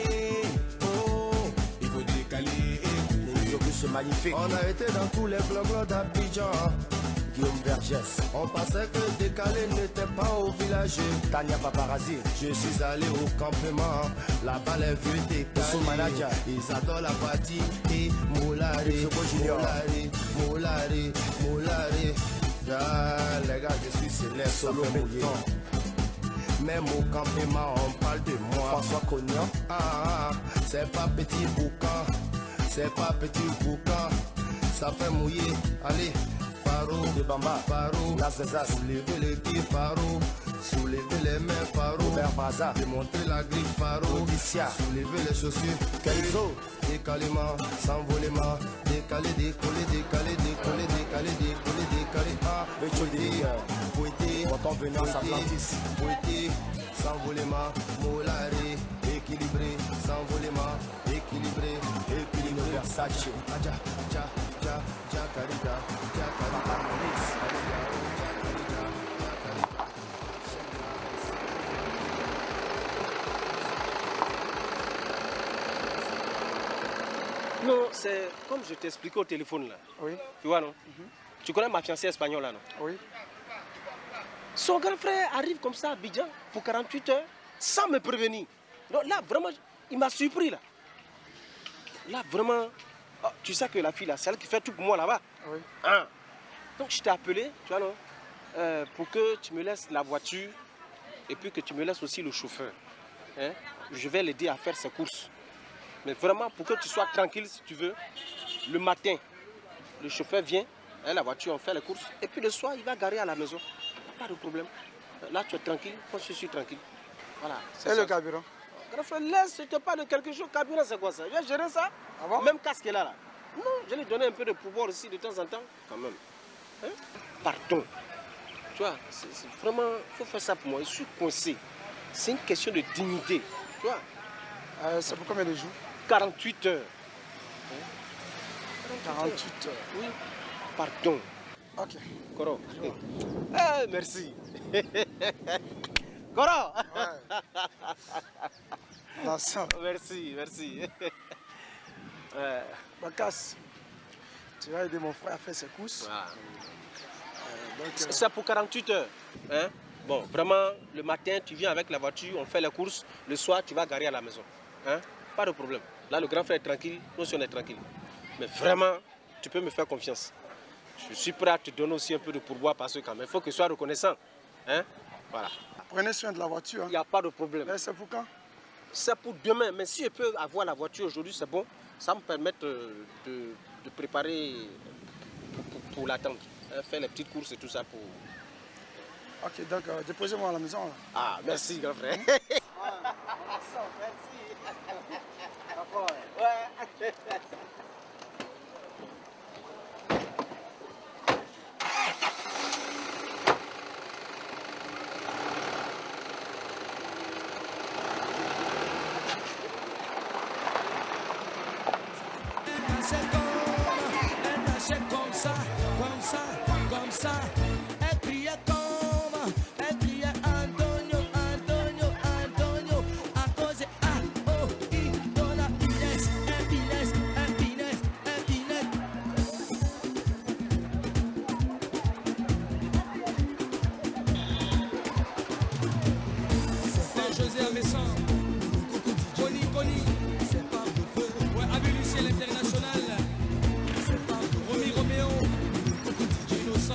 Il faut décaler, les autobus magnifiques. On a été dans tous les blogs d'Abidjan. Guillaume Vergès. On pensait que décalé n'était pas au village. Tania Paparazzi. Je suis allé au campement. Là-bas les vieux décalés. Ils adorent la partie. Et Moulari, Moulari. Les gars, je suis célèbre. Solo même au campement, on parle de moi. François Cognan. C'est pas petit boucan. C'est pas petit boucan. Ça fait mouiller. Allez. Faro, de Bamba, Faro, la César, soulevez les pieds, Faro, soulevez les mains, Faro, Robert Baza, démontrer la griffe, Faro, Odissia, soulevez les chaussures, Kelso, décalement, s'envolement, décaler, décoller, poété, quand on venait en Atlantis, poété, s'envolement, molare, équilibré, s'envolement, équilibré, Versace, Jacarita, Non, c'est comme je t'expliquais au téléphone là. Oui. Tu vois, non? Tu connais ma fiancée espagnole là, non? Oui. Son grand frère arrive comme ça à Abidjan pour 48 heures sans me prévenir. Donc là, vraiment, il m'a surpris là. Là, vraiment, Oh, tu sais que la fille là, c'est elle qui fait tout pour moi là-bas. Oui. Hein? Donc je t'ai appelé, tu vois non, pour que tu me laisses la voiture et puis que tu me laisses aussi le chauffeur. Hein? Je vais l'aider à faire ses courses. Mais vraiment, pour que tu sois tranquille si tu veux, le matin, le chauffeur vient, hein, la voiture, on fait les courses, et puis le soir, il va garer à la maison. Pas de problème. Là, tu es tranquille, moi je suis tranquille. Voilà. Et le carburant? Grand frère, laisse, je te parle de quelque chose. Carburant, c'est quoi ça? Je vais gérer ça. Ah bon? Même casque est là. Non, je lui donner un peu de pouvoir aussi de temps en temps, quand même. Hein? Pardon. Tu vois, c'est vraiment, il faut faire ça pour moi. Je suis coincé. C'est une question de dignité. Tu vois? C'est pour combien de jours? 48 heures. Hein? 48 heures. Oui. Pardon. Ok. Koro. Eh, merci. Koro. Merci, merci. Bakas, tu vas aider mon frère à faire ses courses. Voilà. C'est pour 48 heures. Hein? Bon, vraiment, le matin, tu viens avec la voiture, on fait les courses. Le soir, tu vas garer à la maison. Hein? Pas de problème. Là, le grand frère est tranquille, nous aussi on est tranquille. Mais vraiment, tu peux me faire confiance. Je suis prêt à te donner aussi un peu de pourboire parce que quand même, il faut que tu sois reconnaissant. Hein? Voilà. Prenez soin de la voiture. Il n'y a pas de problème. C'est pour quand? C'est pour demain. Mais si je peux avoir la voiture aujourd'hui, c'est bon. Ça me permet de préparer pour l'attente. Hein? Faire les petites courses et tout ça pour... Ok, donc déposez-moi à la maison. Là. Ah, merci, grand frère. Comme ça, elle criait comme, elle criait Antonio, Antonio, Antonio, à cause A-O-I, donna Inès, Inès, Inès, Inès. C'est José Amessan, Connie, Connie, ouais, Abu Luciel International, Romy Roméo.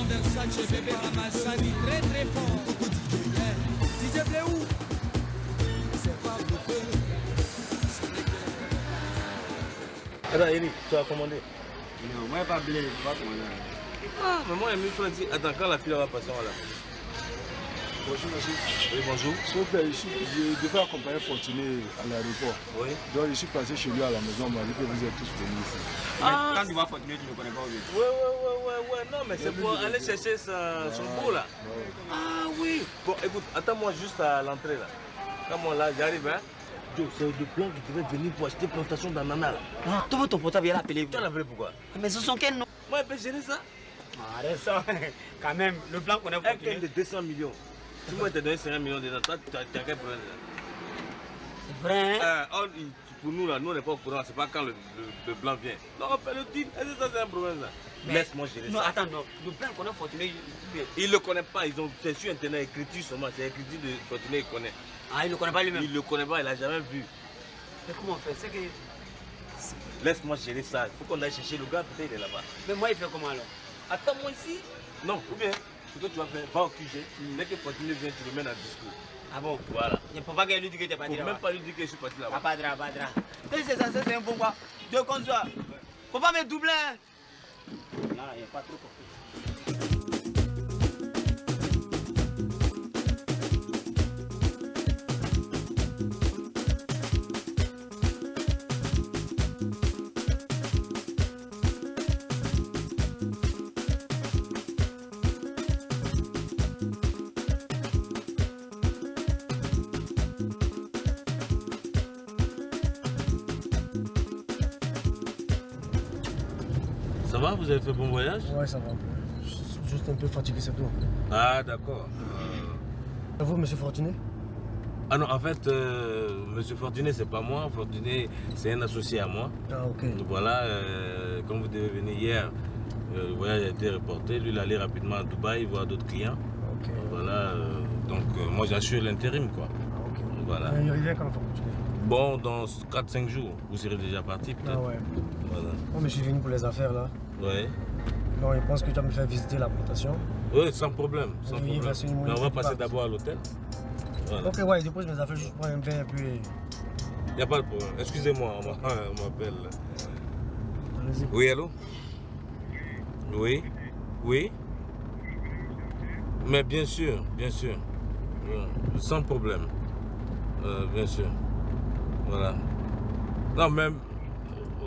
Versace, bébé Ramassani, très très fort. DJ Blé où? C'est pas le feu. Eh ben Eric, tu as commandé? Non, moi pas blé, je vais pas commander. Ah, mais moi, il faut dire, attends, quand la fille va passer là? Bonjour monsieur. Oui, bonjour. S'il vous plaît, je devais accompagner Fortuné à l'aéroport. Oui. Donc je suis passé chez lui à la maison, on m'a dit que vous êtes tous venus ici. Ah. Quand tu vois Fortuné, tu ne connais pas bien. Ouais, non, mais c'est pour aller chercher son beau là. Ah oui. Bon, écoute, attends-moi juste à l'entrée là. Quand moi là, j'arrive, hein. C'est le plan qui devait venir pour acheter plantation d'ananas là. Ah, toi, ton portable, il a appelé. Tu as appelé pourquoi? Mais ce sont quels noms? Moi, je peux gérer ça. Arrête ça. Quand même, le plan qu'on a Fortuné. Un de 200 millions. Si moi, je te donne 50 millions dedans, toi, tu as quel problème là? C'est vrai, hein? Pour nous là, nous on n'est pas au courant, c'est pas quand le blanc vient. Non, on fait le deal, est-ce que ça c'est un problème ça? Laisse-moi gérer ça. Non, attends, non. Le plan qu'on a Fortuné, il le connaît pas, c'est sur internet, écriture seulement, c'est écriture de Fortuné, il connaît. Ah, il le connaît pas lui-même? Il le connaît pas, il a jamais vu. Mais comment on fait? C'est que... Laisse-moi gérer ça, il faut qu'on aille chercher le gars, peut-être il est là-bas. Mais moi il fait comment alors? Attends-moi ici. Non, ou bien, ce que tu vas faire, va au QG, dès que Fortuné vient, tu le mènes à discours. Ah bon? Voilà. Il ne faut pas qu'elle lui dise que tu es parti là-bas. Même pas lui dire que je suis parti là-bas. Ah, padra. C'est ça, c'est un bon quoi. Deux comme ça. Faut pas me doubler. Là, il n'y a pas trop compris. Ça va, vous avez fait bon voyage? Ouais, ça va. Juste un peu fatigué, c'est tout. Ah, d'accord. Et vous, monsieur Fortuné? Ah non, en fait, monsieur Fortuné, c'est pas moi. Fortuné, c'est un associé à moi. Ah, ok. Donc voilà, comme vous devez venir hier, le voyage a été reporté. Lui, il allait rapidement à Dubaï voir d'autres clients. Ok. Voilà, donc moi, j'assure l'intérim, quoi. Ah, ok. Voilà. Il revient quand Fortuné? Bon, dans 4-5 jours, vous serez déjà parti peut-être. Ah ouais. Voilà. Moi, je suis venu pour les affaires là. Ouais. Non, je pense que tu vas me faire visiter la plantation. Oui, sans problème. Sans Oui, problème. Mais on va passer d'abord à l'hôtel. Voilà. Ok, ouais, je dépose mes affaires, je prends un bain et puis... Il n'y a pas de problème. Excusez-moi, on m'appelle. Allez-y. Oui, allô? Oui? Oui? Mais bien sûr, bien sûr. Sans problème. Bien sûr. Voilà. Non, même,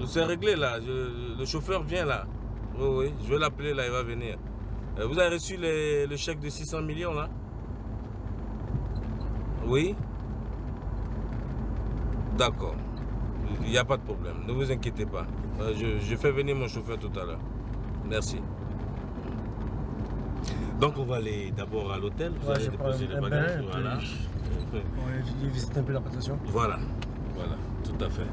c'est réglé là. Le chauffeur vient là. Oui, oui, je vais l'appeler là, il va venir. Vous avez reçu le chèque de 600 millions là? Oui? D'accord. Il n'y a pas de problème. Ne vous inquiétez pas. Je fais venir mon chauffeur tout à l'heure. Merci. Donc on va aller d'abord à l'hôtel. Vous allez déposer les bagages. Voilà. Je visite un peu la plantation. Voilà. Voilà. Tout à fait.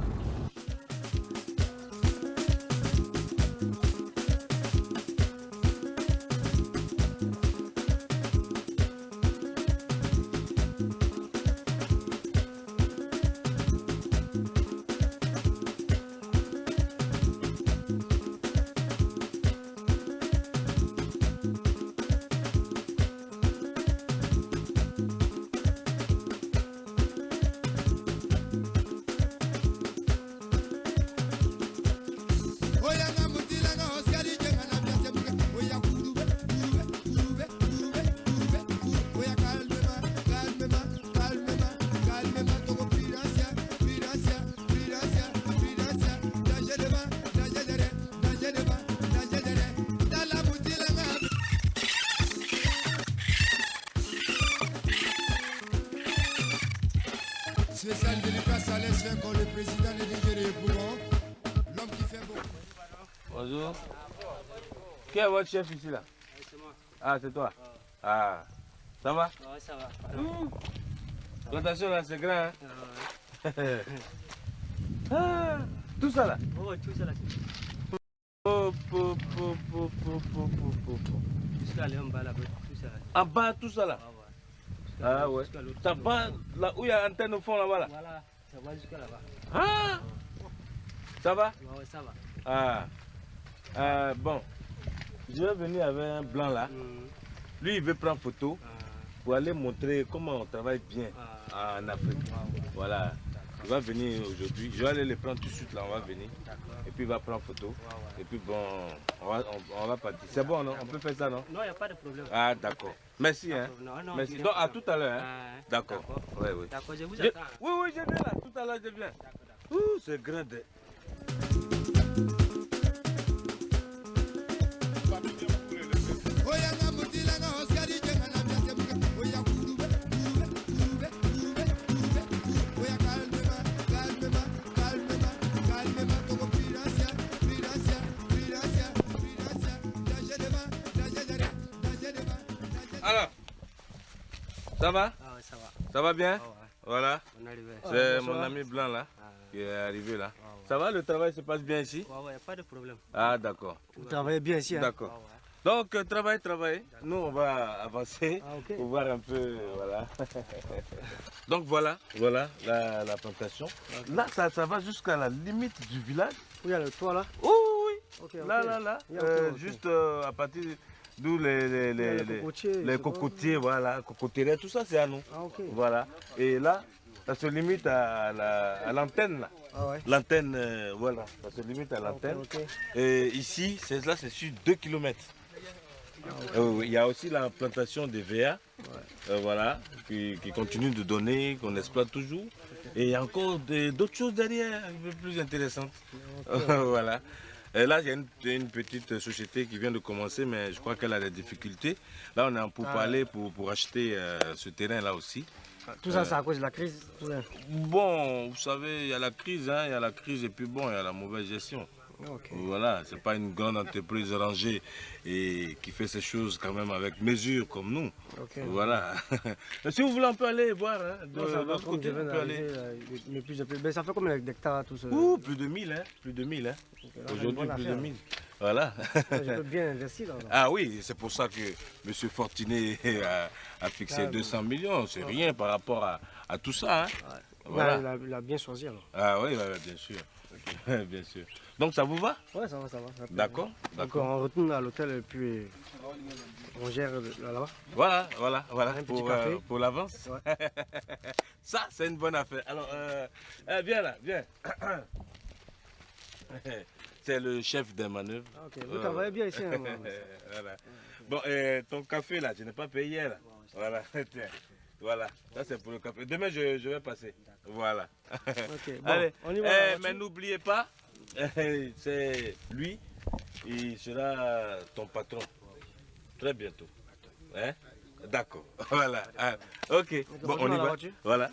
Spécial dédicace à l'ESFEC, le président de Nigeria Bougon, l'homme qui fait beaucoup. Bonjour. Qui est votre chef ici là? C'est moi. Ah, c'est toi? Ah. Ça va? Ouais, ça va. Plantation là, c'est grand, hein? Ah, tout ça là? Oh, tout ça là. Jusqu'à aller en bas là-bas, tout ça là. En bas, tout ça là? Ah ouais. Ça va là où il y a l'antenne au fond là-bas là? Voilà, ça va jusqu'à là-bas. Ah! Ça va? Ouais, ça va. Ah. Bon, je vais venir avec un blanc là. Lui, il veut prendre photo pour aller montrer comment on travaille bien en Afrique. Voilà. Il va venir aujourd'hui. Je vais aller le prendre tout de suite là, on va venir. Et puis il va prendre photo. Et puis bon, on va partir. C'est bon, non? On peut faire ça, non? Non, il n'y a pas de problème. Ah, d'accord. Merci, hein? Non, merci. Donc à tout à l'heure, hein? D'accord. Oui, oui. D'accord, je vous attends. Oui, oui, je viens là. Tout à l'heure, je viens. Ouh, c'est grand. Alors, ça va? Ah ouais, ça va. Ça va bien? Ah ouais. Voilà. On est arrivé. C'est mon ami blanc là qui est arrivé là. Ça va, le travail se passe bien ici? Ouais, ouais, pas de problème. Ah d'accord. Vous travaillez bien ici, hein? D'accord. Donc, travail. Nous, on va avancer pour voir un peu, voilà. Donc, voilà la plantation. Là, ça va jusqu'à la limite du village. Oui, il y a le toit là? Oui. Okay, là. Juste à partir d'où les cocotiers, voilà, cocotiers, tout ça, c'est à nous. Voilà. Et là, ça se limite à l'antenne là. Ah ouais. L'antenne, voilà, ça se limite à l'antenne. Et ici, c'est sur 2 km. Il y a aussi la plantation de VA, voilà, qui continue de donner, qu'on exploite toujours. Et il y a encore d'autres choses derrière, un peu plus intéressantes. Voilà. Et là, il y a une petite société qui vient de commencer, mais je crois qu'elle a des difficultés. Là, on est en pourparlers pour acheter ce terrain-là aussi. Tout ça, c'est à cause de la crise? Bon, vous savez, il y a la crise, et puis bon, il y a la mauvaise gestion. Voilà, c'est pas une grande entreprise rangée et qui fait ces choses quand même avec mesure comme nous. Voilà. Si vous voulez, on peut aller voir. De l'autre côté, on peut aller. Mais ça fait combien d'hectares tout ça? Plus de 1000, hein. Plus de 1000, hein. Aujourd'hui, plus de 1000. Voilà. Je peux bien investir là. Ah oui, c'est pour ça que M. Fortuné a fixé 200 millions. C'est rien par rapport à tout ça. Hein. Voilà. Il a bien choisi alors. Ah oui, bien sûr. Okay. Bien sûr. Donc ça vous va? Ouais, ça va, ça va. D'accord. Donc on retourne à l'hôtel et puis on gère là-bas. Voilà. Un petit café. Pour l'avance. Ouais. Ça, c'est une bonne affaire. Alors, viens là, viens. C'est le chef des manœuvres. Ah, ok, vous travaillez bien ici. Hein, voilà. Bon, ton café là, tu n'es pas payé là. Voilà, tiens. Voilà, ça c'est pour le café. Demain, je vais passer. Voilà. Ok, bon, allez, on y va. mais n'oubliez pas, c'est lui, il sera ton patron. Très bientôt. Hein? D'accord. Voilà. Ok. Bon, on y va. Voilà.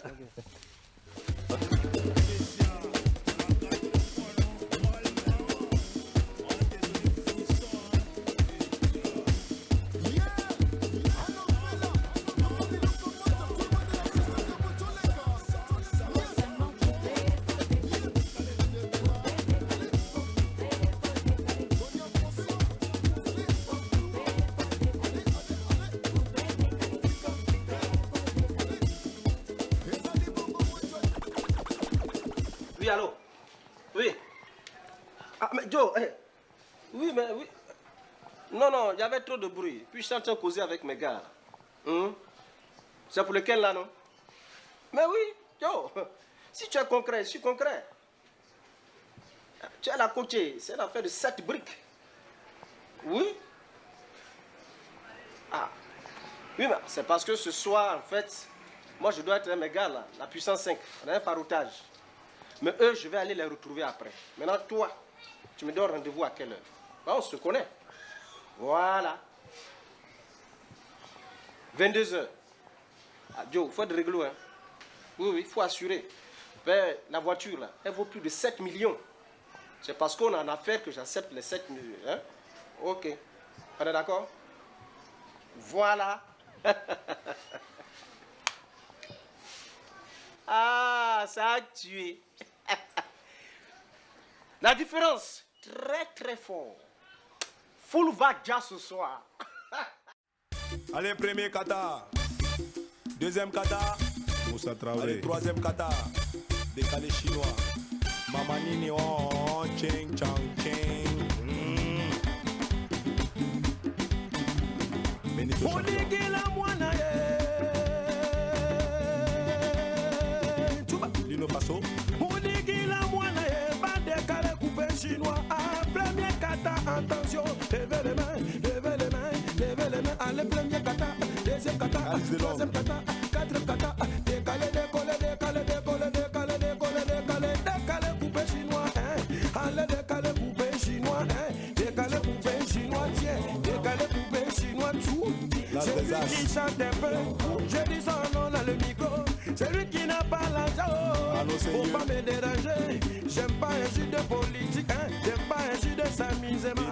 Oui, allô? Oui. Ah, mais Joe, oui, mais oui. Non, il y avait trop de bruit. Puis je suis en train de causer avec mes gars. C'est pour lequel là, non? Mais oui, Joe, si tu es concret, je suis concret. Tu es la côté, c'est l'affaire de 7 briques. Oui. Ah. Oui, mais c'est parce que ce soir, en fait, moi je dois être mes gars là, la puissance 5. On a un faroutage. Mais eux, je vais aller les retrouver après. Maintenant, toi, tu me donnes rendez-vous à quelle heure? On se connaît. Voilà. 22h. Ah, Joe, il faut être réglo, hein. Oui, il faut assurer. Mais la voiture, là, elle vaut plus de 7 millions. C'est parce qu'on a en affaire que j'accepte les 7 millions. Hein? Ok. On est d'accord? Voilà. Ah, ça a tué. La différence, très fort. Full va déjà ce soir. Allez, premier kata. Deuxième kata. Moussa Traoré. Allez, troisième kata. Décalé chinois. Mamanini, oh, ching, chang, ching. Benito Lino Paso. Chinois à premier kata, attention, levez les mains, allez, premier kata, deuxième kata, troisième kata, quatrième kata, décalé, coupé chinois, allez, décalé, coupé chinois, décalé, coupé chinois, tiens, décalé, coupé chinois, tout, c'est lui qui chante un peu, je dis son nom dans le micro, c'est lui qui n'a pas l'argent, faut pas me déranger, j'aime pas un jeu de politique, j'aime pas un jeu de s'amusement.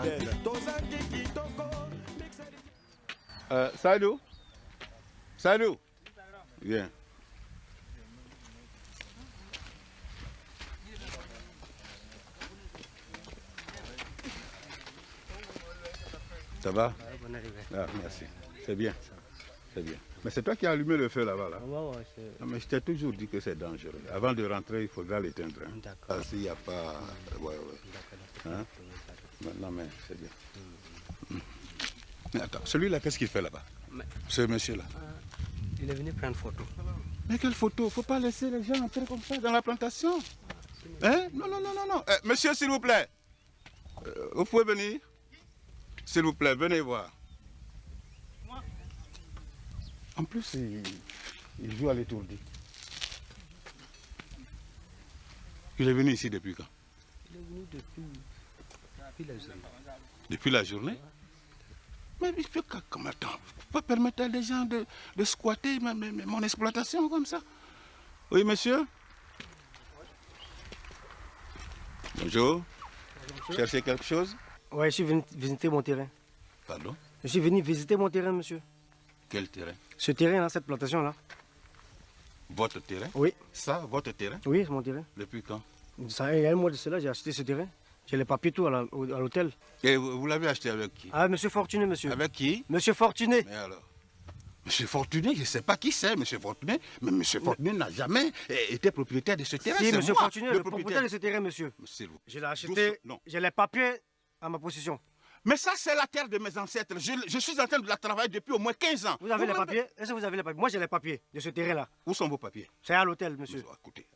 Salut. Viens. Ça va? Bonne arrivée. Ah, merci. C'est bien. C'est bien. Mais c'est toi qui as allumé le feu là-bas, là? Ouais, non, mais je t'ai toujours dit que c'est dangereux. Avant de rentrer, il faudra l'éteindre. Hein. D'accord. Ah, s'il n'y a pas... Ouais. Hein? Non, mais c'est bien. Mais attends, celui-là, qu'est-ce qu'il fait là-bas? Ce monsieur-là. Il est venu prendre photo. Mais quelle photo? Il ne faut pas laisser les gens entrer comme ça dans la plantation. Hein? Non. Monsieur, s'il vous plaît. Vous pouvez venir? S'il vous plaît, venez voir. En plus, il joue à l'étourdi. Il est venu ici depuis quand? Il est venu depuis la journée. Depuis la journée? Mais il faut comme attends, il ne faut pas permettre à des gens de squatter mon exploitation comme ça. Oui, monsieur? Bonjour. Cherchez quelque chose? Oui, je suis venu visiter mon terrain. Pardon? Je suis venu visiter mon terrain, monsieur. Quel terrain? Ce terrain-là, cette plantation-là. Votre terrain? Oui. Ça, votre terrain? Oui, c'est mon terrain. Depuis quand? Ça, il y a un mois de cela, j'ai acheté ce terrain. J'ai les papiers tout à l'hôtel. Et vous l'avez acheté avec qui? Ah, monsieur Fortuné, monsieur. Avec qui? Monsieur Fortuné. Mais alors? Monsieur Fortuné, je ne sais pas qui c'est, Monsieur Fortuné, mais Monsieur Fortuné n'a jamais été propriétaire de ce terrain. Si, c'est Monsieur moi, Fortuné, le propriétaire de ce terrain, monsieur. Je l'ai acheté, j'ai les papiers à ma possession. Mais ça, c'est la terre de mes ancêtres. Je suis en train de la travailler depuis au moins 15 ans. Vous avez les papiers? Est-ce que vous avez les papiers? Moi, j'ai les papiers de ce terrain-là. Où sont vos papiers? C'est à l'hôtel, monsieur.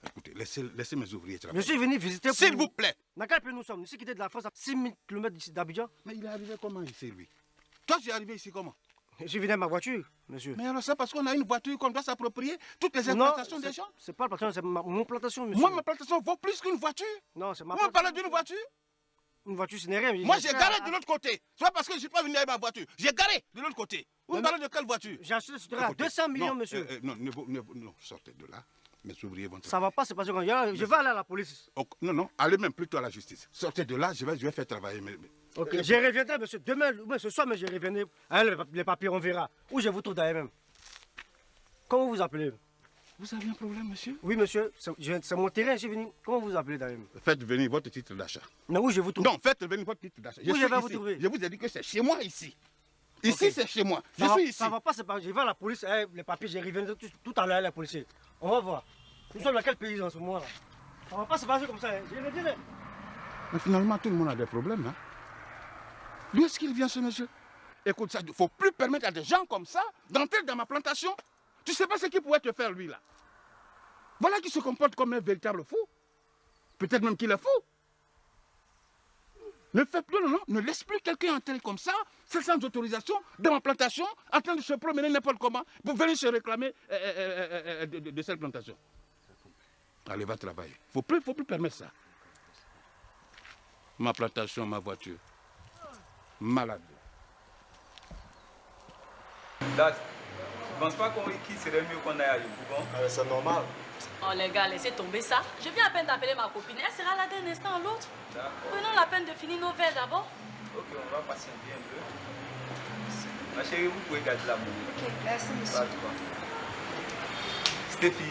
Écoutez, laissez mes ouvriers travailler. Je suis venu visiter pour... S'il vous plaît. Dans quel pays nous sommes? Nous sommes quittés de la France à 6000 km d'Abidjan. Mais il est arrivé comment ici, lui? Toi, tu es arrivé ici comment? Je suis venu avec ma voiture, monsieur. Mais alors c'est parce qu'on a une voiture qu'on doit s'approprier toutes les implantations des gens? C'est pas la plantation, c'est mon plantation, monsieur. Moi, ma plantation vaut plus qu'une voiture? Non, c'est ma plantation. Vous me parlez d'une voiture? Une voiture, ce n'est rien. Moi, j'ai garé de l'autre côté. C'est pas parce que je ne suis pas venu avec ma voiture. J'ai garé de l'autre côté. Vous me parlez de quelle voiture? J'ai acheté ce terrain à 200 millions, monsieur. Non, sortez de là. Mes ouvriers vont... Ça va pas, c'est parce que je vais aller à la police. Non, allez même plutôt à la justice. Sortez de là, je vais faire travailler mes... Ok, je reviendrai, monsieur. Demain, ce soir, mais je reviendrai. Hein, les papiers, on verra. Où je vous trouve d'ailleurs même. Comment vous appelez? Vous avez un problème, monsieur? Oui, monsieur. C'est mon terrain, je suis venu. Comment vous appelez d'ailleurs? Faites venir votre titre d'achat. Mais où je vous trouve? Non, faites venir votre titre d'achat. Où je vais vous trouver? Je vous ai dit que c'est chez moi ici. Ici, c'est chez moi. Je suis ici. Ça va pas, c'est pas. Je vais à la police. Les papiers, je reviendrai tout à l'heure à la police. On va voir. Nous sommes dans quel pays en ce moment-là? Ça va pas se passer comme ça. Je reviendrai. Mais finalement, tout le monde a des problèmes. Hein? D'où est-ce qu'il vient, ce monsieur? Écoute, il ne faut plus permettre à des gens comme ça d'entrer dans ma plantation. Tu ne sais pas ce qu'il pourrait te faire, lui, là. Voilà qui se comporte comme un véritable fou. Peut-être même qu'il est fou. Ne fais plus, non, ne laisse plus quelqu'un entrer comme ça, sans autorisation, dans ma plantation, en train de se promener n'importe comment, pour venir se réclamer de cette plantation. Allez, va travailler. Il ne faut plus permettre ça. Ma plantation, ma voiture. Malade. Daz, tu ne penses pas qu'il serait mieux qu'on aille à Yopougon? C'est normal. Oh les gars, laissez tomber ça. Je viens à peine d'appeler ma copine. Elle sera là d'un instant à l'autre. Prenons la peine de finir nos verres d'abord. Ok, on va patienter un peu. Ma chérie, vous pouvez garder la bouille. Ok, merci monsieur. Stéphie,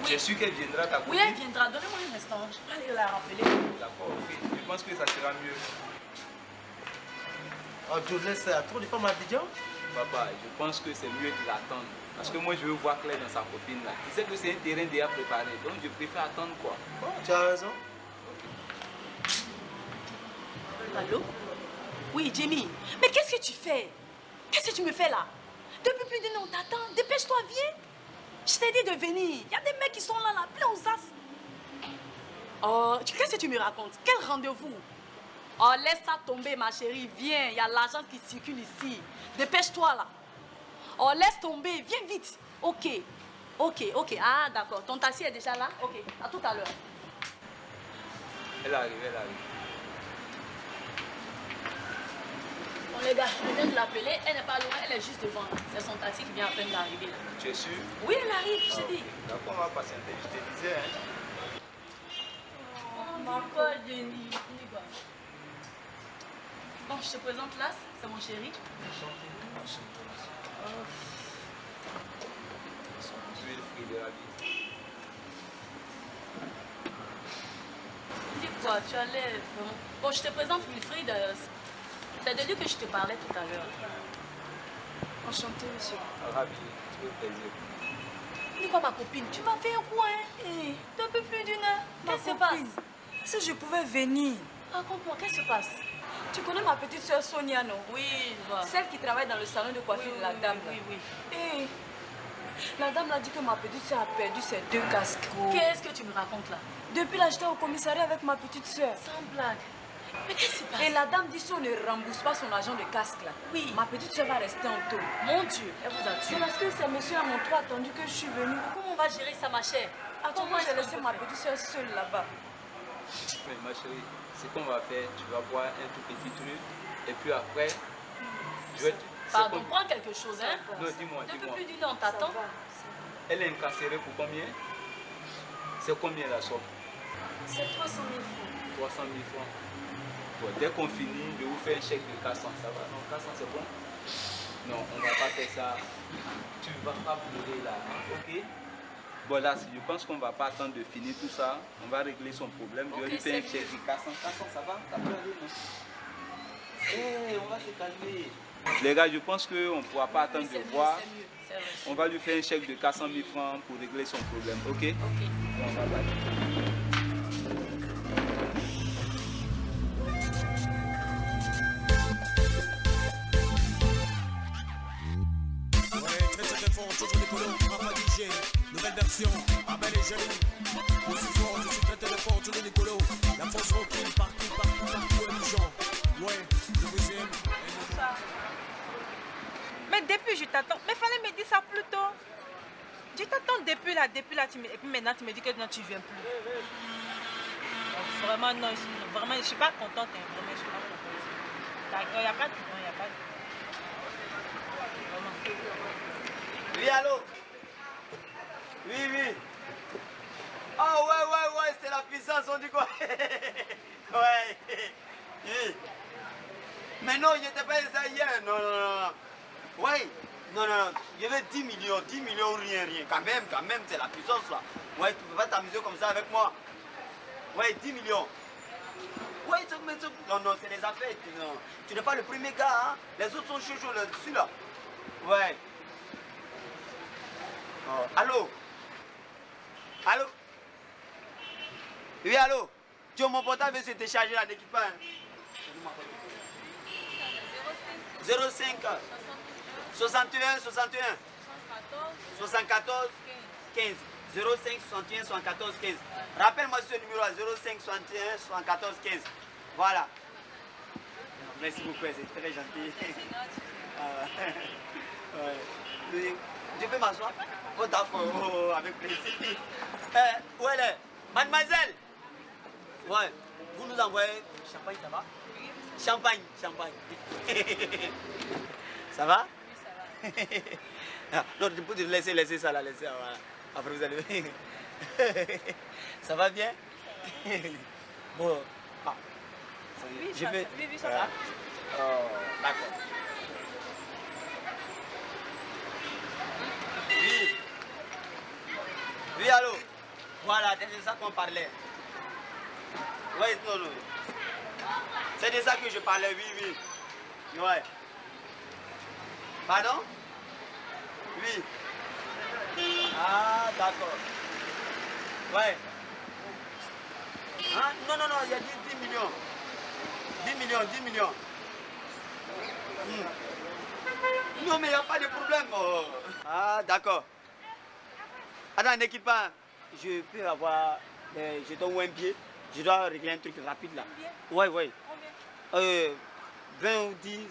oui. Je suis qu'elle viendra ta copine. Oui, elle viendra. Donnez-moi un instant. Je vais aller la rappeler. D'accord, ok. Je pense que ça sera mieux. Oh, Joe, laisse ça. Trop de femmes à Abidjan? Papa, je pense que c'est mieux de l'attendre. Parce que moi, je veux voir Claire dans sa copine là. Tu sais que c'est un terrain déjà préparé. Donc, je préfère attendre quoi. Oh, tu as raison. Allô? Oui, Jimmy. Mais qu'est-ce que tu fais? Qu'est-ce que tu me fais là? Depuis plus d'une heure, on t'attend. Dépêche-toi, viens. Je t'ai dit de venir. Il y a des mecs qui sont là, plein aux as. Oh, qu'est-ce que tu me racontes? Quel rendez-vous? Oh, laisse ça tomber, ma chérie. Viens, il y a l'argent qui circule ici. Dépêche-toi là. Oh, laisse tomber. Viens vite. Ok. Ok. Ah, d'accord. Ton taxi est déjà là? Ok. À tout à l'heure. Elle arrive. Bon, les gars, je viens de l'appeler. Elle n'est pas loin. Elle est juste devant. C'est son taxi qui vient à peine d'arriver. Tu es sûr? Oui, elle arrive, je t'ai dit. D'accord, on va patienter. Je te disais, hein. Oh, ma pauvre Jenny. Bon, je te présente là, c'est mon chéri. Tu es le fruit de la vie. Dis quoi, tu as l'air vraiment... Bon, je te présente Wilfried. C'est de lui que je te parlais tout à l'heure. Enchanté, monsieur. Ravi, tout le plaisir. Dis quoi, ma copine, tu m'as fait un coup, hein? Depuis plus d'une heure. Qu'est-ce qui se passe? Si je pouvais venir. Raconte-moi, qu'est-ce qui se passe? Tu connais ma petite soeur Sonia, non? Oui, je vois. Celle qui travaille dans le salon de coiffure de la dame. Oui. Et la dame m'a dit que ma petite soeur a perdu ses 2 casques. Qu'est-ce que tu me racontes là? Depuis là, j'étais au commissariat avec ma petite soeur. Sans blague. Mais qu'est-ce qui se passe? Et la dame dit si on ne rembourse pas son argent de casque là, oui, ma petite soeur va rester en taule. Mon Dieu, elle vous a tué. C'est parce que ces messieurs m'ont trop attendu que je suis venue. Comment on va gérer ça, ma chère? Actuellement, j'ai laissé ma petite soeur seule là-bas. Mais ma chérie, ce qu'on va faire, tu vas boire un tout petit truc. Et puis après, je vais... Pardon, prends quelque chose, hein? Non, dis-moi. Depuis plus d'une heure, on t'attend. Elle est incarcérée pour combien? C'est combien la somme? C'est 300 000 francs. 300 000 francs. Bon, dès qu'on finit, je vous fais un chèque de 400, ça va? Non, 400 c'est bon? Non, on ne va pas faire ça. Tu ne vas pas pleurer là, hein? Ok? Bon là, je pense qu'on ne va pas attendre de finir tout ça. On va régler son problème. Je vais lui faire un chèque de 400. 400, ça va? Ça peut aller, non? Hé, on va se calmer. Les gars, je pense qu'on ne pourra pas attendre Oui, de voir. c'est mieux, c'est vrai. On va lui faire un chèque de 400 000 francs pour régler son problème, ok? Ok. Bon, bye bye. Très fort, toujours des colos, Rafa DJ, nouvelle version, Abel et Jolie. Je suis fort, je suis très fort, toujours des colos. La force rockine, partout, les gens. Ouais, je vous aime. Mais depuis, je t'attends. Mais fallait me dire ça plus tôt. Je t'attends depuis là, et puis maintenant tu me dis que non, tu viens plus. Donc, vraiment, non, vraiment, je suis pas contente. Hein, vraiment, je suis pas contente. D'accord, il n'y a pas de problème, il n'y a pas de Oui, allô? Oui, oui. Ah ouais, c'est la puissance, on dit quoi? Ouais. Oui. Mais non, il n'était pas ça hier. Non. Ouais. Non. Je veux 10 millions, rien. Quand même, c'est la puissance là. Ouais, tu peux pas t'amuser comme ça avec moi. Ouais, 10 millions. Ouais, non, c'est les affaires. Tu n'es pas le premier gars, hein. Les autres sont chauds là-dessus là. Ouais. Oh. Allô? Oui, allô? Tu as mon portable veut se décharger là, n'équipe pas. 05 61 74 15 05 61 74 15. Rappelle-moi ce numéro là, 05 61 74 15. Voilà. Merci beaucoup, c'est très gentil. Ouais. Je peux m'asseoir? Oh d'accord, avec plaisir. Où elle est? Mademoiselle? Ouais. Vous nous envoyez champagne, ça va? Champagne. Ça va? Oui, ça va. Non, tu peux laisser ça là, laisser. Voilà. Après vous allez. Ça va bien? Bon. Ah. Oui, Je peux... oui, ça va. Oh, d'accord. Oui, allô? Voilà, c'est de ça qu'on parlait. Oui, non. C'est de ça que je parlais, oui. Ouais. Pardon? Oui. Ah, d'accord. Ouais. Hein? Non, il y a 10 millions. 10 millions. Non, mais il n'y a pas de problème. Oh. Ah, d'accord. Attends, n'équipe pas. Je peux avoir des jetons ou un pied. Je dois régler un truc rapide là. Ouais. Combien? 20 ou 10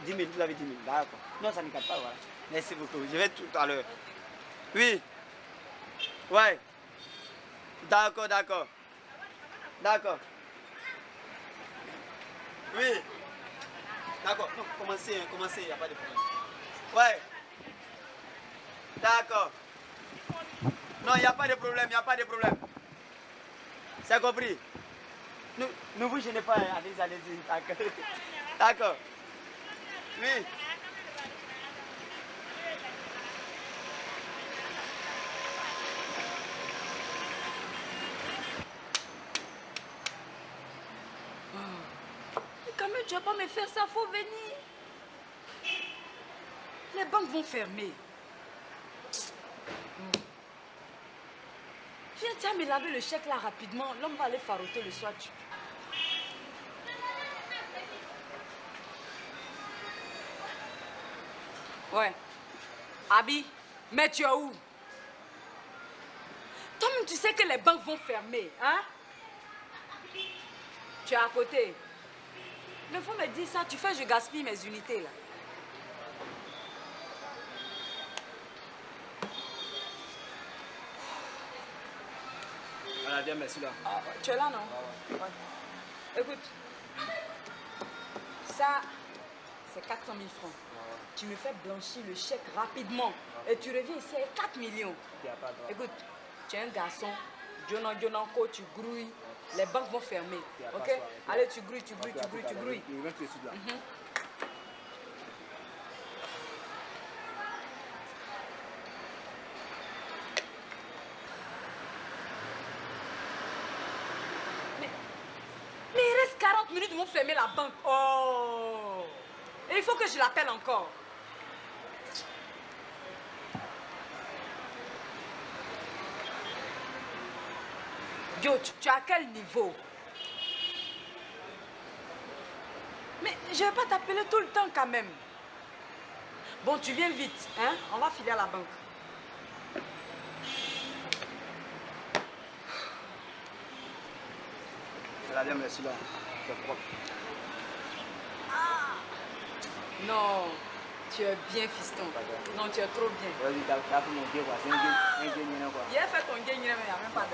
000, vous avez 10 000. D'accord. Non, ça ne capte pas, voilà. Merci beaucoup. Je vais tout à l'heure. Oui. Ouais. D'accord. Oui. D'accord. Non, commencez, il n'y a pas de problème. Ouais. D'accord. Non, il n'y a pas de problème. C'est compris. Ne vous gênez pas, allez-y. D'accord. Oui. Mais quand même, tu vas pas me faire ça, faut venir. Les banques vont fermer. Viens me laver le chèque là rapidement. L'homme va aller faroter le soir. Ouais. Abi, mais tu es où? Toi-même, tu sais que les banques vont fermer, hein? Tu es à côté. Mais faut me dire ça, tu fais, je gaspille mes unités là. Voilà, viens, merci là. Ah, tu es là, non? Ouais. Écoute, ça, c'est 400 000 francs. Tu me fais blanchir le chèque rapidement. Et tu reviens ici avec 4 millions. Écoute, tu es un garçon, Djonanko, tu grouilles. Les banques vont fermer. Ok? Allez, tu grouilles. Mais il reste 40 minutes, ils vont fermer la banque. Oh! Et il faut que je l'appelle encore. Yo, tu es à quel niveau? Mais je ne vais pas t'appeler tout le temps quand même. Bon, tu viens vite, hein? On va filer à la banque. La dame est là, c'est propre. Ah! Non, tu es bien fiston. Non, tu es trop bien. Vas-y, t'as fait mon dieu, quoi. C'est un gay, quoi. Il a fait ton gay, mais il n'y a même pas de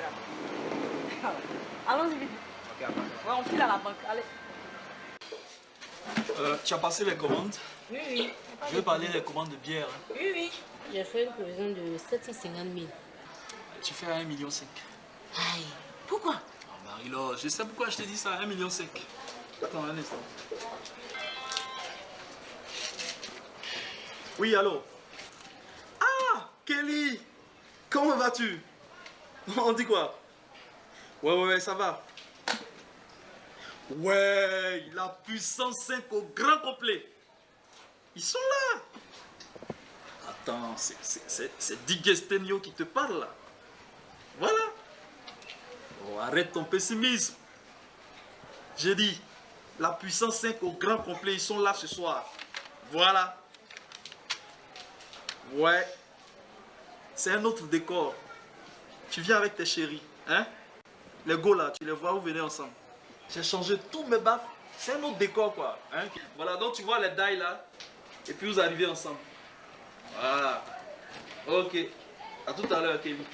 drame. Allons-y vite. Ok, ouais, on file à la banque. Allez. Tu as passé les commandes? Oui, oui. Je vais parler des commandes de bière. Hein. Oui, oui. J'ai fait une provision de 750 000. Tu fais 1,5 million. Aïe, pourquoi? Oh, Marie-Laure, je sais pourquoi je te dis ça, 1,5 million. Attends un instant. Oui, allô? Ah, Kelly! Comment vas-tu? On dit quoi? Ouais, ça va. Ouais, la puissance 5 au grand complet. Ils sont là. Attends, c'est Digestenio qui te parle là. Voilà. Oh, arrête ton pessimisme. J'ai dit, la puissance 5 au grand complet, ils sont là ce soir. Voilà. Ouais. C'est un autre décor. Tu viens avec tes chéris, hein? Les go là, tu les vois, vous venez ensemble. J'ai changé tous mes baffes. C'est un autre décor quoi. Hein? Voilà, donc tu vois les dailles là. Et puis vous arrivez ensemble. Voilà. Ok. À tout à l'heure, Kevin.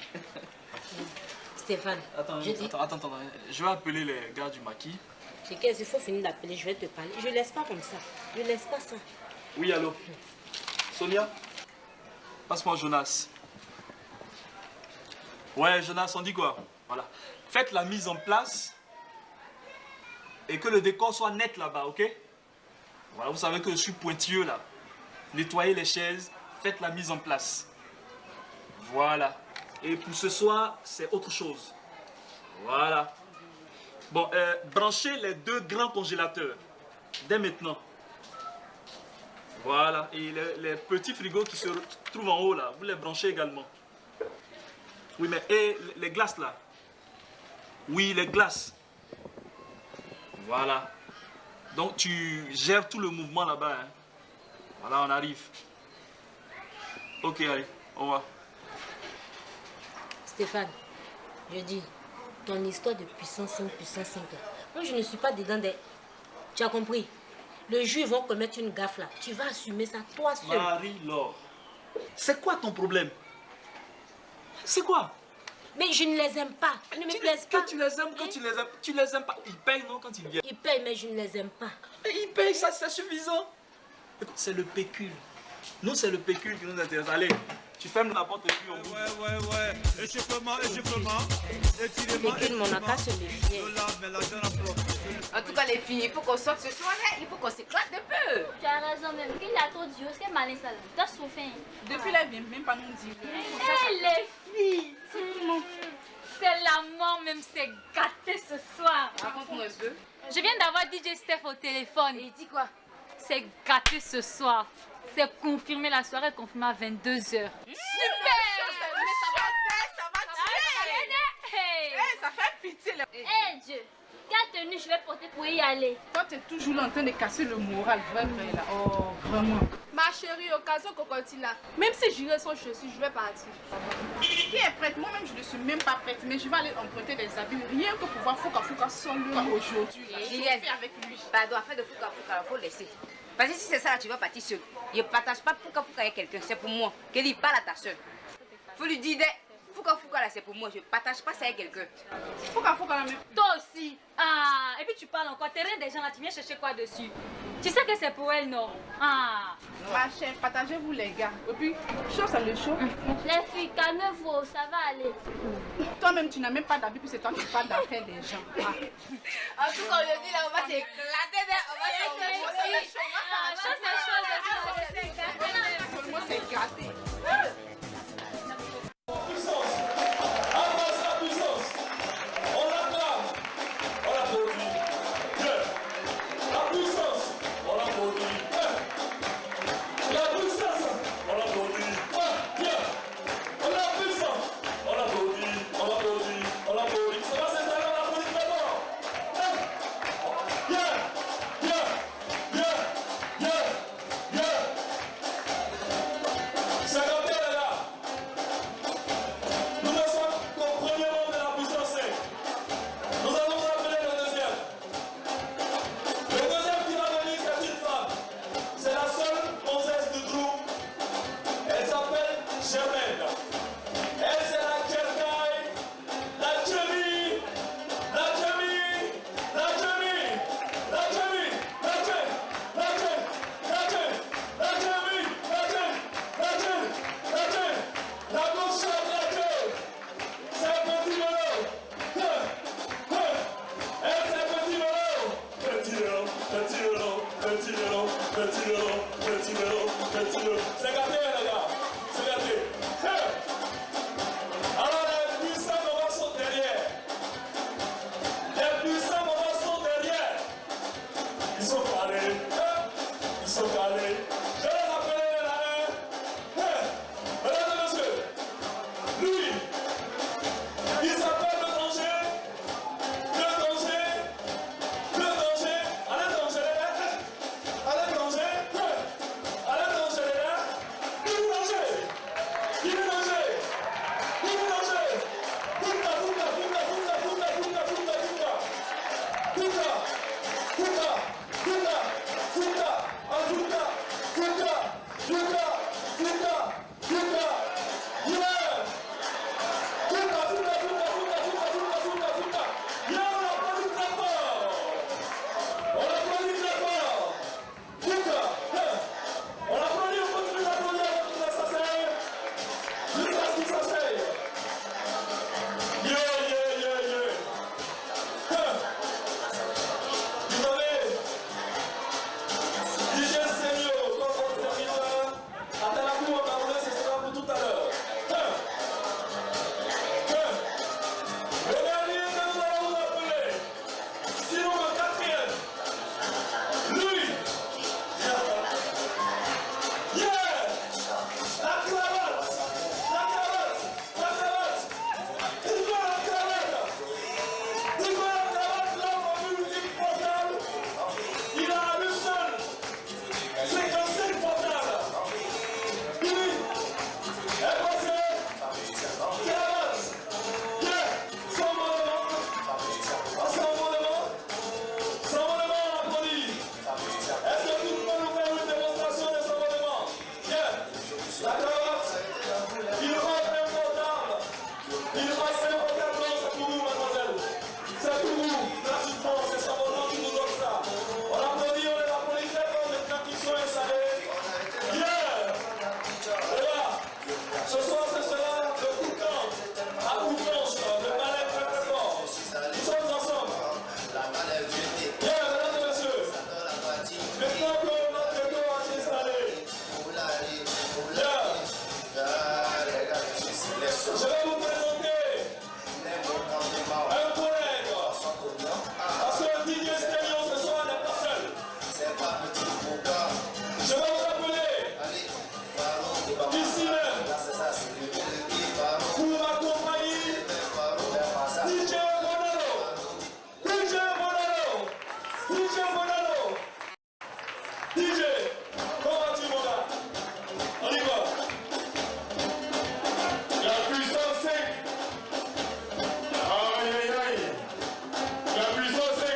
Stéphane, attends. Je vais appeler les gars du maquis. C'est qu'est-ce qu'il faut finir d'appeler, je vais te parler. Je laisse pas comme ça. Je laisse pas ça. Oui, allô. Sonia? Passe-moi Jonas. Ouais, Jonas, on dit quoi? Voilà. Faites la mise en place et que le décor soit net là-bas, ok? Voilà, vous savez que je suis pointilleux là. Nettoyez les chaises, faites la mise en place. Voilà. Et pour ce soir, c'est autre chose. Voilà. Bon, branchez les 2 grands congélateurs dès maintenant. Voilà. Et les petits frigos qui se trouvent en haut là, vous les branchez également. Oui, mais et les glaces là? Oui, les glaces. Voilà. Donc tu gères tout le mouvement là-bas. Hein. Voilà, on arrive. Ok, allez, au revoir. Stéphane, je dis, ton histoire de puissance 5, moi je ne suis pas dedans des... Tu as compris? Le jour ils vont commettre une gaffe là, tu vas assumer ça toi seul. Marie-Laure, c'est quoi ton problème? C'est quoi? Mais je ne les aime pas, ils ne me plaisent pas. Que tu les aimes, tu les aimes pas. Ils payent non quand ils viennent? Ils payent mais je ne les aime pas. Mais ils payent, ça c'est suffisant. C'est le pécule. Nous c'est le pécule qui nous intéresse. Allez, tu fermes la porte et puis on bouge. Ouais. Échauffement. Pécule, mon acca se méfier. En tout cas, les filles, il faut qu'on sorte ce soir, hein? Il faut qu'on s'éclate un peu. Tu as raison même. Qu'il a trop dur, c'est malin ça là. T'as souffert. Depuis là, il vient même pas nous dire. Hé les filles, c'est la mort même, c'est gâté ce soir. Raconte-moi un peu. Je viens d'avoir DJ Steph au téléphone. Et il dit quoi? C'est gâté ce soir. C'est confirmé, la soirée est confirmée à 22h. Super! Mais ça va tuer! Ça fait pitié là. Hé Dieu! Quelle tenue je vais porter pour y aller? Toi, tu es toujours là en train de casser le moral, vrai là. Oh, vraiment. Ma chérie, occasion cocotte là. Même si j'irai sans chaussures, je vais partir. Qui est prête? Moi-même, je ne suis même pas prête, mais je vais aller emprunter des habits, rien que pour voir Fouka seulement aujourd'hui. Julienne, avec lui. Pardon, affaire de Fouka, il faut laisser. Parce que si c'est ça, là, tu vas partir seul. Je ne partage pas Fouka avec quelqu'un, c'est pour moi. Kelly, parle à ta soeur. Faut lui dire, Fouka là, c'est pour moi. Je ne partage pas ça avec quelqu'un. Fouka là, même. Toi aussi. Ah, et puis tu parles encore. T'es rien des gens là, tu viens chercher quoi dessus? Tu sais que c'est pour elle, non? Ah. Ma chère, partagez-vous les gars. Et puis, chaud, ça le chaud. Les filles, calmez-vous, ça va aller. Toi-même, tu n'as même pas d'habit, puis c'est toi qui parles d'affaires des gens. Ah. En tout cas, aujourd'hui, là, on va s'éclater. Moi, c'est gâté. petit vélo. C'est gâté, les gars. C'est gâté. Alors, les puissants moments sont derrière. Les puissants moments sont derrière. Ils sont calés. Ils sont calés. Je les appelle là. Mesdames et messieurs, lui, il s'appelle le danger. Le danger. Le danger. Allez, danger. Allez, danger. Allez, danger. Il est danger. Il est danger. Il est danger. Fuka, fuka, fuka, fuka, fuka, fuka, fuka, fuka. Fuka, fuka, fuka, fuka, fuka, fuka, fuka, fuka, fuka. Yeah. Fuka, fuka, fuka, fuka, fuka, fuka, fuka, fuka. Yeah, on applaudit très fort. On applaudit très fort. Fuka. On applaudit, on continue d'applaudir avant qu'il s'asseye. Jusqu'à ce qu'il s'asseye. Yeah, yeah, yeah, yeah. Vous savez, DJ Senior, quand on terminera, à Talakou, on a roulé, ce sera pour tout à l'heure. Le dernier que nous allons vous appeler, sinon le quatrième, lui, yeah, la cravate, la cravate, la cravate, il veut la cravate, il veut la cravate, l'homme en musique portable, il a à lui seul 55 portables, lui, est passé, cravate, yeah, sans monument, on applaudit. Est-ce que tout le monde nous faire une démonstration de son monument? Yeah, la cravate, il passe un portable, il passe un portable, non, c'est pour vous, mademoiselle, c'est pour vous, gratuitement, c'est son monument qui nous offre ça. On applaudit, on les applaudit très fort maintenant qu'ils sont installés. Yeah, et là, ce soir ce sera le coup de camp, à coup planche, le balai très très fort. Nous sommes ensemble. Yeah, mesdames et messieurs, maintenant que notre ghetto a été installé, yeah, je vais vous présenter un collègue. Parce que le DJ Stéréo ce soir n'est pas seul. Je vais vous appeler ici même pour accompagner DJ Bonalo. DJ Bonalo. DJ Bonalo. DJ, comment vas-tu mon gars? On y va. La puissance 5. Aïe aïe aïe. La puissance 5.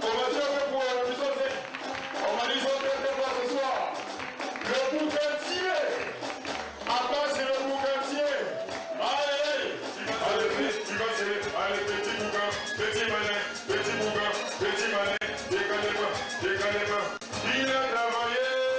On va se faire pour la puissance 5. On va les entrer quoi ce soir? Le boucantier. Après c'est le boucantier. Aïe aïe. Allez, tu vas serrer. Allez, petit boucan, petit malin, petit boucan, petit malin. Décalez-moi, décalez-moi. Il a travaillé.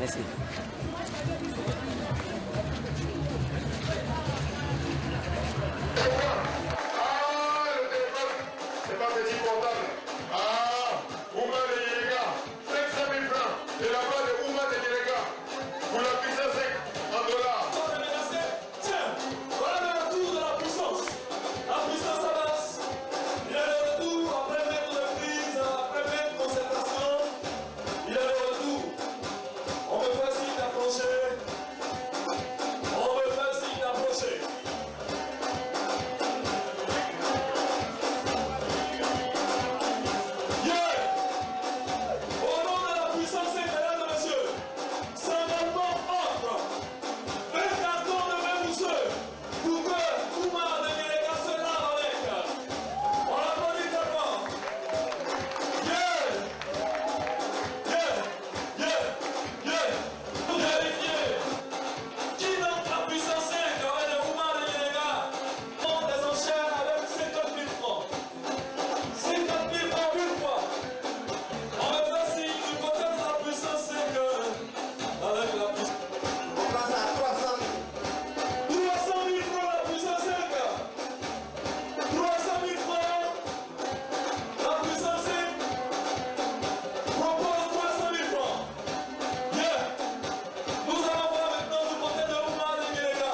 Merci. C'est pas petit portable. Ah, Ouma de Yenega, 500 000 francs. Et là-bas, de Ouma de Yenega, pour la puissance 5 en dollars. Tiens, voilà le retour de la puissance. La puissance avance. Il est le retour après mettre de prise, après mettre concertation. Il est le retour. On me fait signe d'approcher. On me fait signe d'approcher. Au nom de la puissance, mesdames et messieurs, s'engagement entre 20 cartons de vin mousseux pour que Oumar de Yenega se lave avec. On l'applaudit tellement. Pour vérifier qui dans la puissance 5 aurait de Oumar de Yenega monte des enchères avec 50 000 francs. 50 000 francs une fois. On me fait signe du côté de la puissance 5 avec la puissance. On passe à 300 000. 300 000 francs la puissance 5. 300 000 francs la puissance 5. Propose 300 000 francs. Bien. Nous allons voir maintenant du côté de Oumar de Yenega.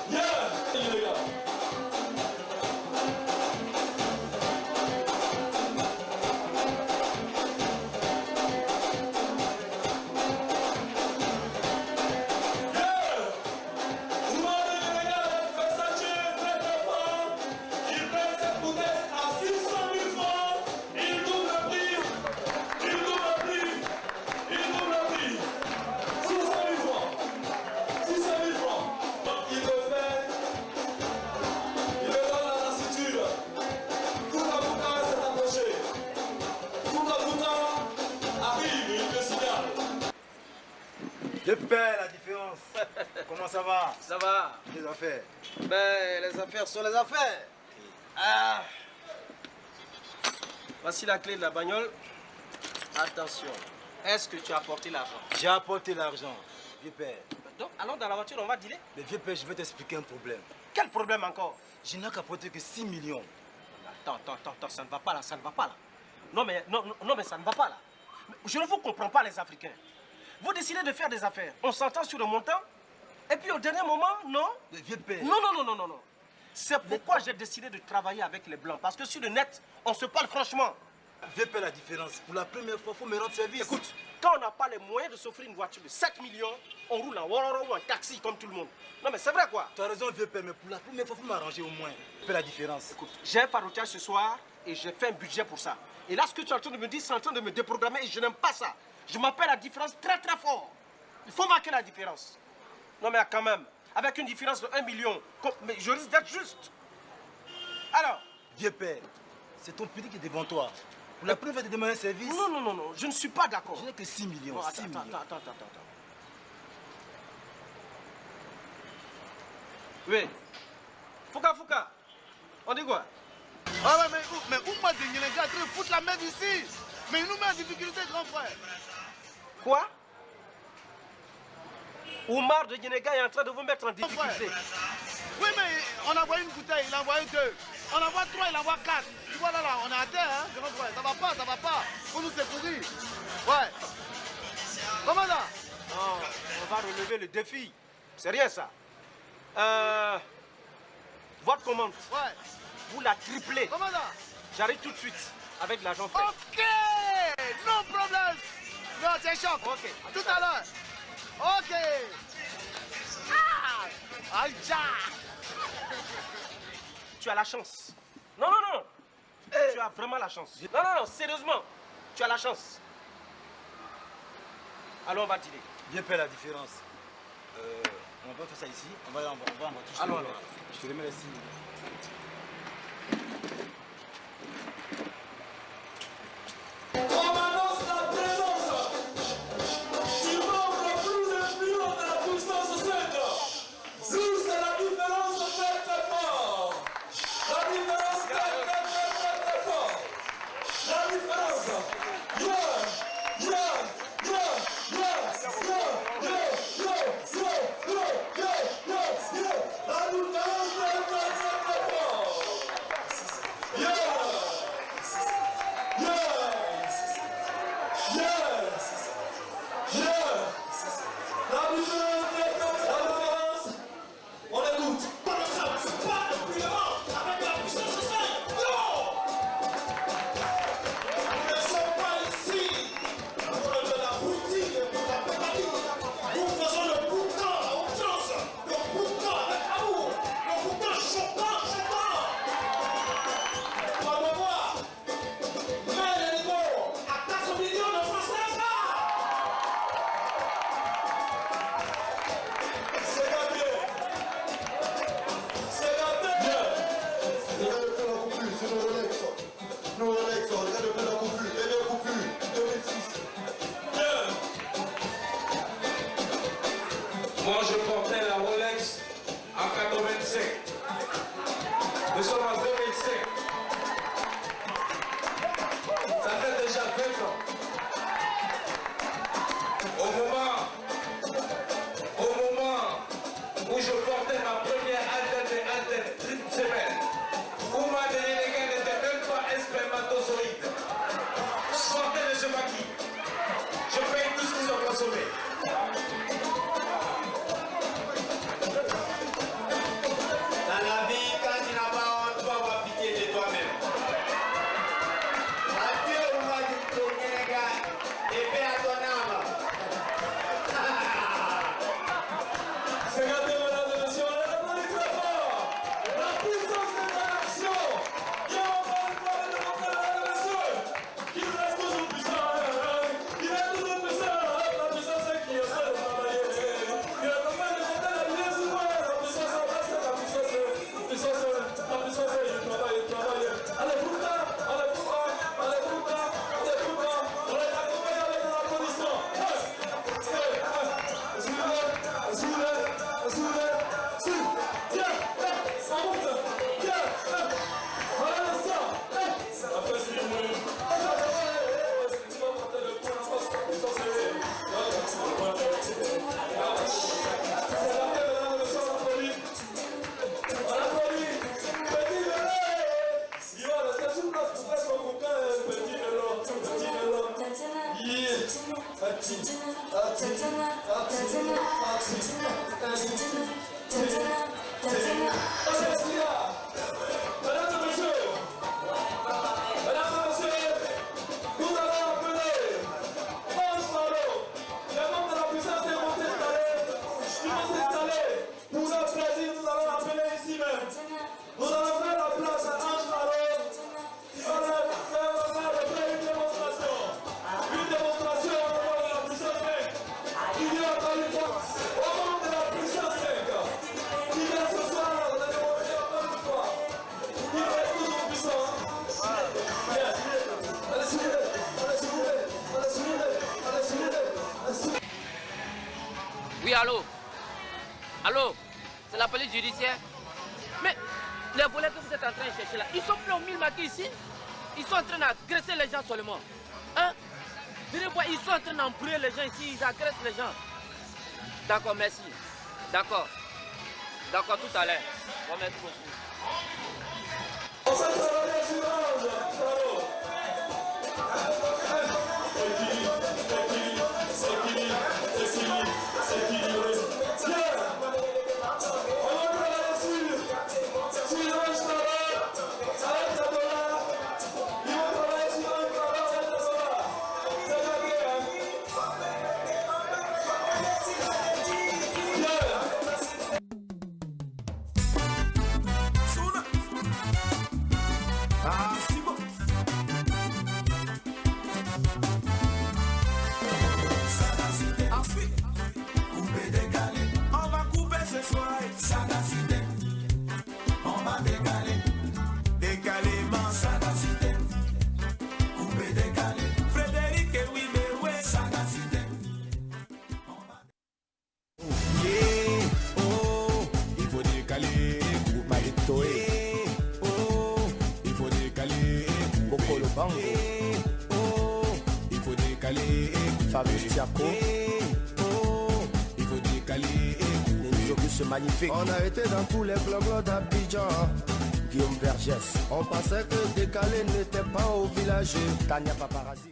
Bien. Yenega. Oumar de Yenega fait s'attirer très très fort. Il pèse cette bouteille à 600 000 francs. Il double le prix. Il double le prix. Il double le prix. 600 000 francs. 600 000 francs. Il le fait. Il le donne à la lassitude. Fouka Fouka s'est approché. Fouka Fouka arrive, il me signale. Je paie la différence. Comment ça va? Ça va. Les affaires. Ben, les affaires sont les affaires. Ah. Voici la clé de la bagnole. Attention. Est-ce que tu as apporté l'argent? J'ai apporté l'argent. Vieux père. Donc, allons dans la voiture, on va dealer. Mais vieux père, je vais t'expliquer un problème. Quel problème encore? Je n'ai qu'apporté que 6 millions. Attends, ça ne va pas là, ça ne va pas là. Non, mais ça ne va pas là. Je ne vous comprends pas, les Africains. Vous décidez de faire des affaires, on s'entend sur le montant, et puis au dernier moment, non? Le vieux père. Non. C'est pourquoi j'ai décidé de travailler avec les Blancs, parce que sur le net, on se parle franchement. Vieux père, la différence. Pour la première fois, il faut me rendre service. Écoute, quand on n'a pas les moyens de s'offrir une voiture de 7 millions, on roule en Waroro ou en taxi comme tout le monde. Non, mais c'est vrai quoi? Tu as raison, vieux père, mais pour la première fois, il faut m'arranger au moins. Vieux père, la différence. Écoute, j'ai un farouchage ce soir et j'ai fait un budget pour ça. Et là, ce que tu es en train de me dire, c'est en train de me déprogrammer et je n'aime pas ça. Je m'appelle la différence très très fort. Il faut marquer la différence. Non, mais quand même, avec une différence de 1 million, mais je risque d'être juste. Alors? Vieux père, c'est ton petit qui est devant toi. Pour la première fois, tu demandes un service. Non, je ne suis pas d'accord. Je n'ai que 6 millions. Bon, 6 millions. Attends. Oui. Fouka, on dit quoi? Ah ouais, mais Oumar de Yenega est en train de foutre la merde ici. Mais il nous met en difficulté, grand frère. Quoi? Oumar de Yenega est en train de vous mettre en difficulté. Oui, mais on envoie une bouteille, il envoie 2. On envoie 3, il envoie 4. Tu vois là, on est à terre, hein, grand frère. Ça va pas. Faut nous secourir. Ouais. Comment là? Non, on va relever le défi. C'est rien ça. Votre commande. Ouais. Vous la triplez. Comment là? J'arrive tout de suite avec l'argent fait. Ok, no problème. Non, c'est choc. Ok. Tout à l'heure. Ok. Ah, aïcha. Tu as la chance. Non. Tu as vraiment la chance. Non, sérieusement. Tu as la chance. Alors on va dealer. Vieux père, la différence. On va faire ça ici. On va en toucher. Alors. Je te remets les 6 millions. On annonce la présence du membre le plus influent de la puissance 5. Nous, c'est la différence très fort. La différence très fort. La différence. Yeah. Moi, je portais la Rolex en 85. Nous sommes en 2005. Ça fait déjà 20 ans. Au moment où je portais ma première alterne triple semaine, Ouma de Yenega n'était même pas un spermatozoïde. Sortez de ce maquis. Je paye tout ce qu'ils ont consommé. Dans la vie, quand tu n'as pas honte, tu vas avoir pitié de toi-même. Adieu, Ouma de Yenega, et paix à ton âme. C'est gâté, mesdames et messieurs, on applaudit très fort. La puissance de l'action. Qui va faire le démontrer, mesdames et messieurs. Qui reste toujours puissant. Il est toujours puissant. La puissance c'est qui est seul de travailler. Il est en train de monter la vie sur moi. La puissance c'est la puissance. La puissance c'est il travaille. Allez, pourquoi? Allez, pourquoi? Allez, pourquoi? Allez, pourquoi? On les accompagne avec un applaudissement. Oui, allô? Allô? C'est la police judiciaire? Mais les volets que vous êtes en train de chercher là, ils sont plus au 1000 maquis ici. Ils sont en train d'agresser les gens seulement. Hein? Venez voir, ils sont en train d'embrouiller les gens ici, ils agressent les gens. D'accord, merci. D'accord. D'accord, tout à l'heure. Bon, merci beaucoup. On s'est travaillé sur l'ange. Magnifique. On a été dans tous les clubs d'Abidjan. Guillaume Vergès. On pensait que Décalé n'était pas au village. Tania Paparazzi.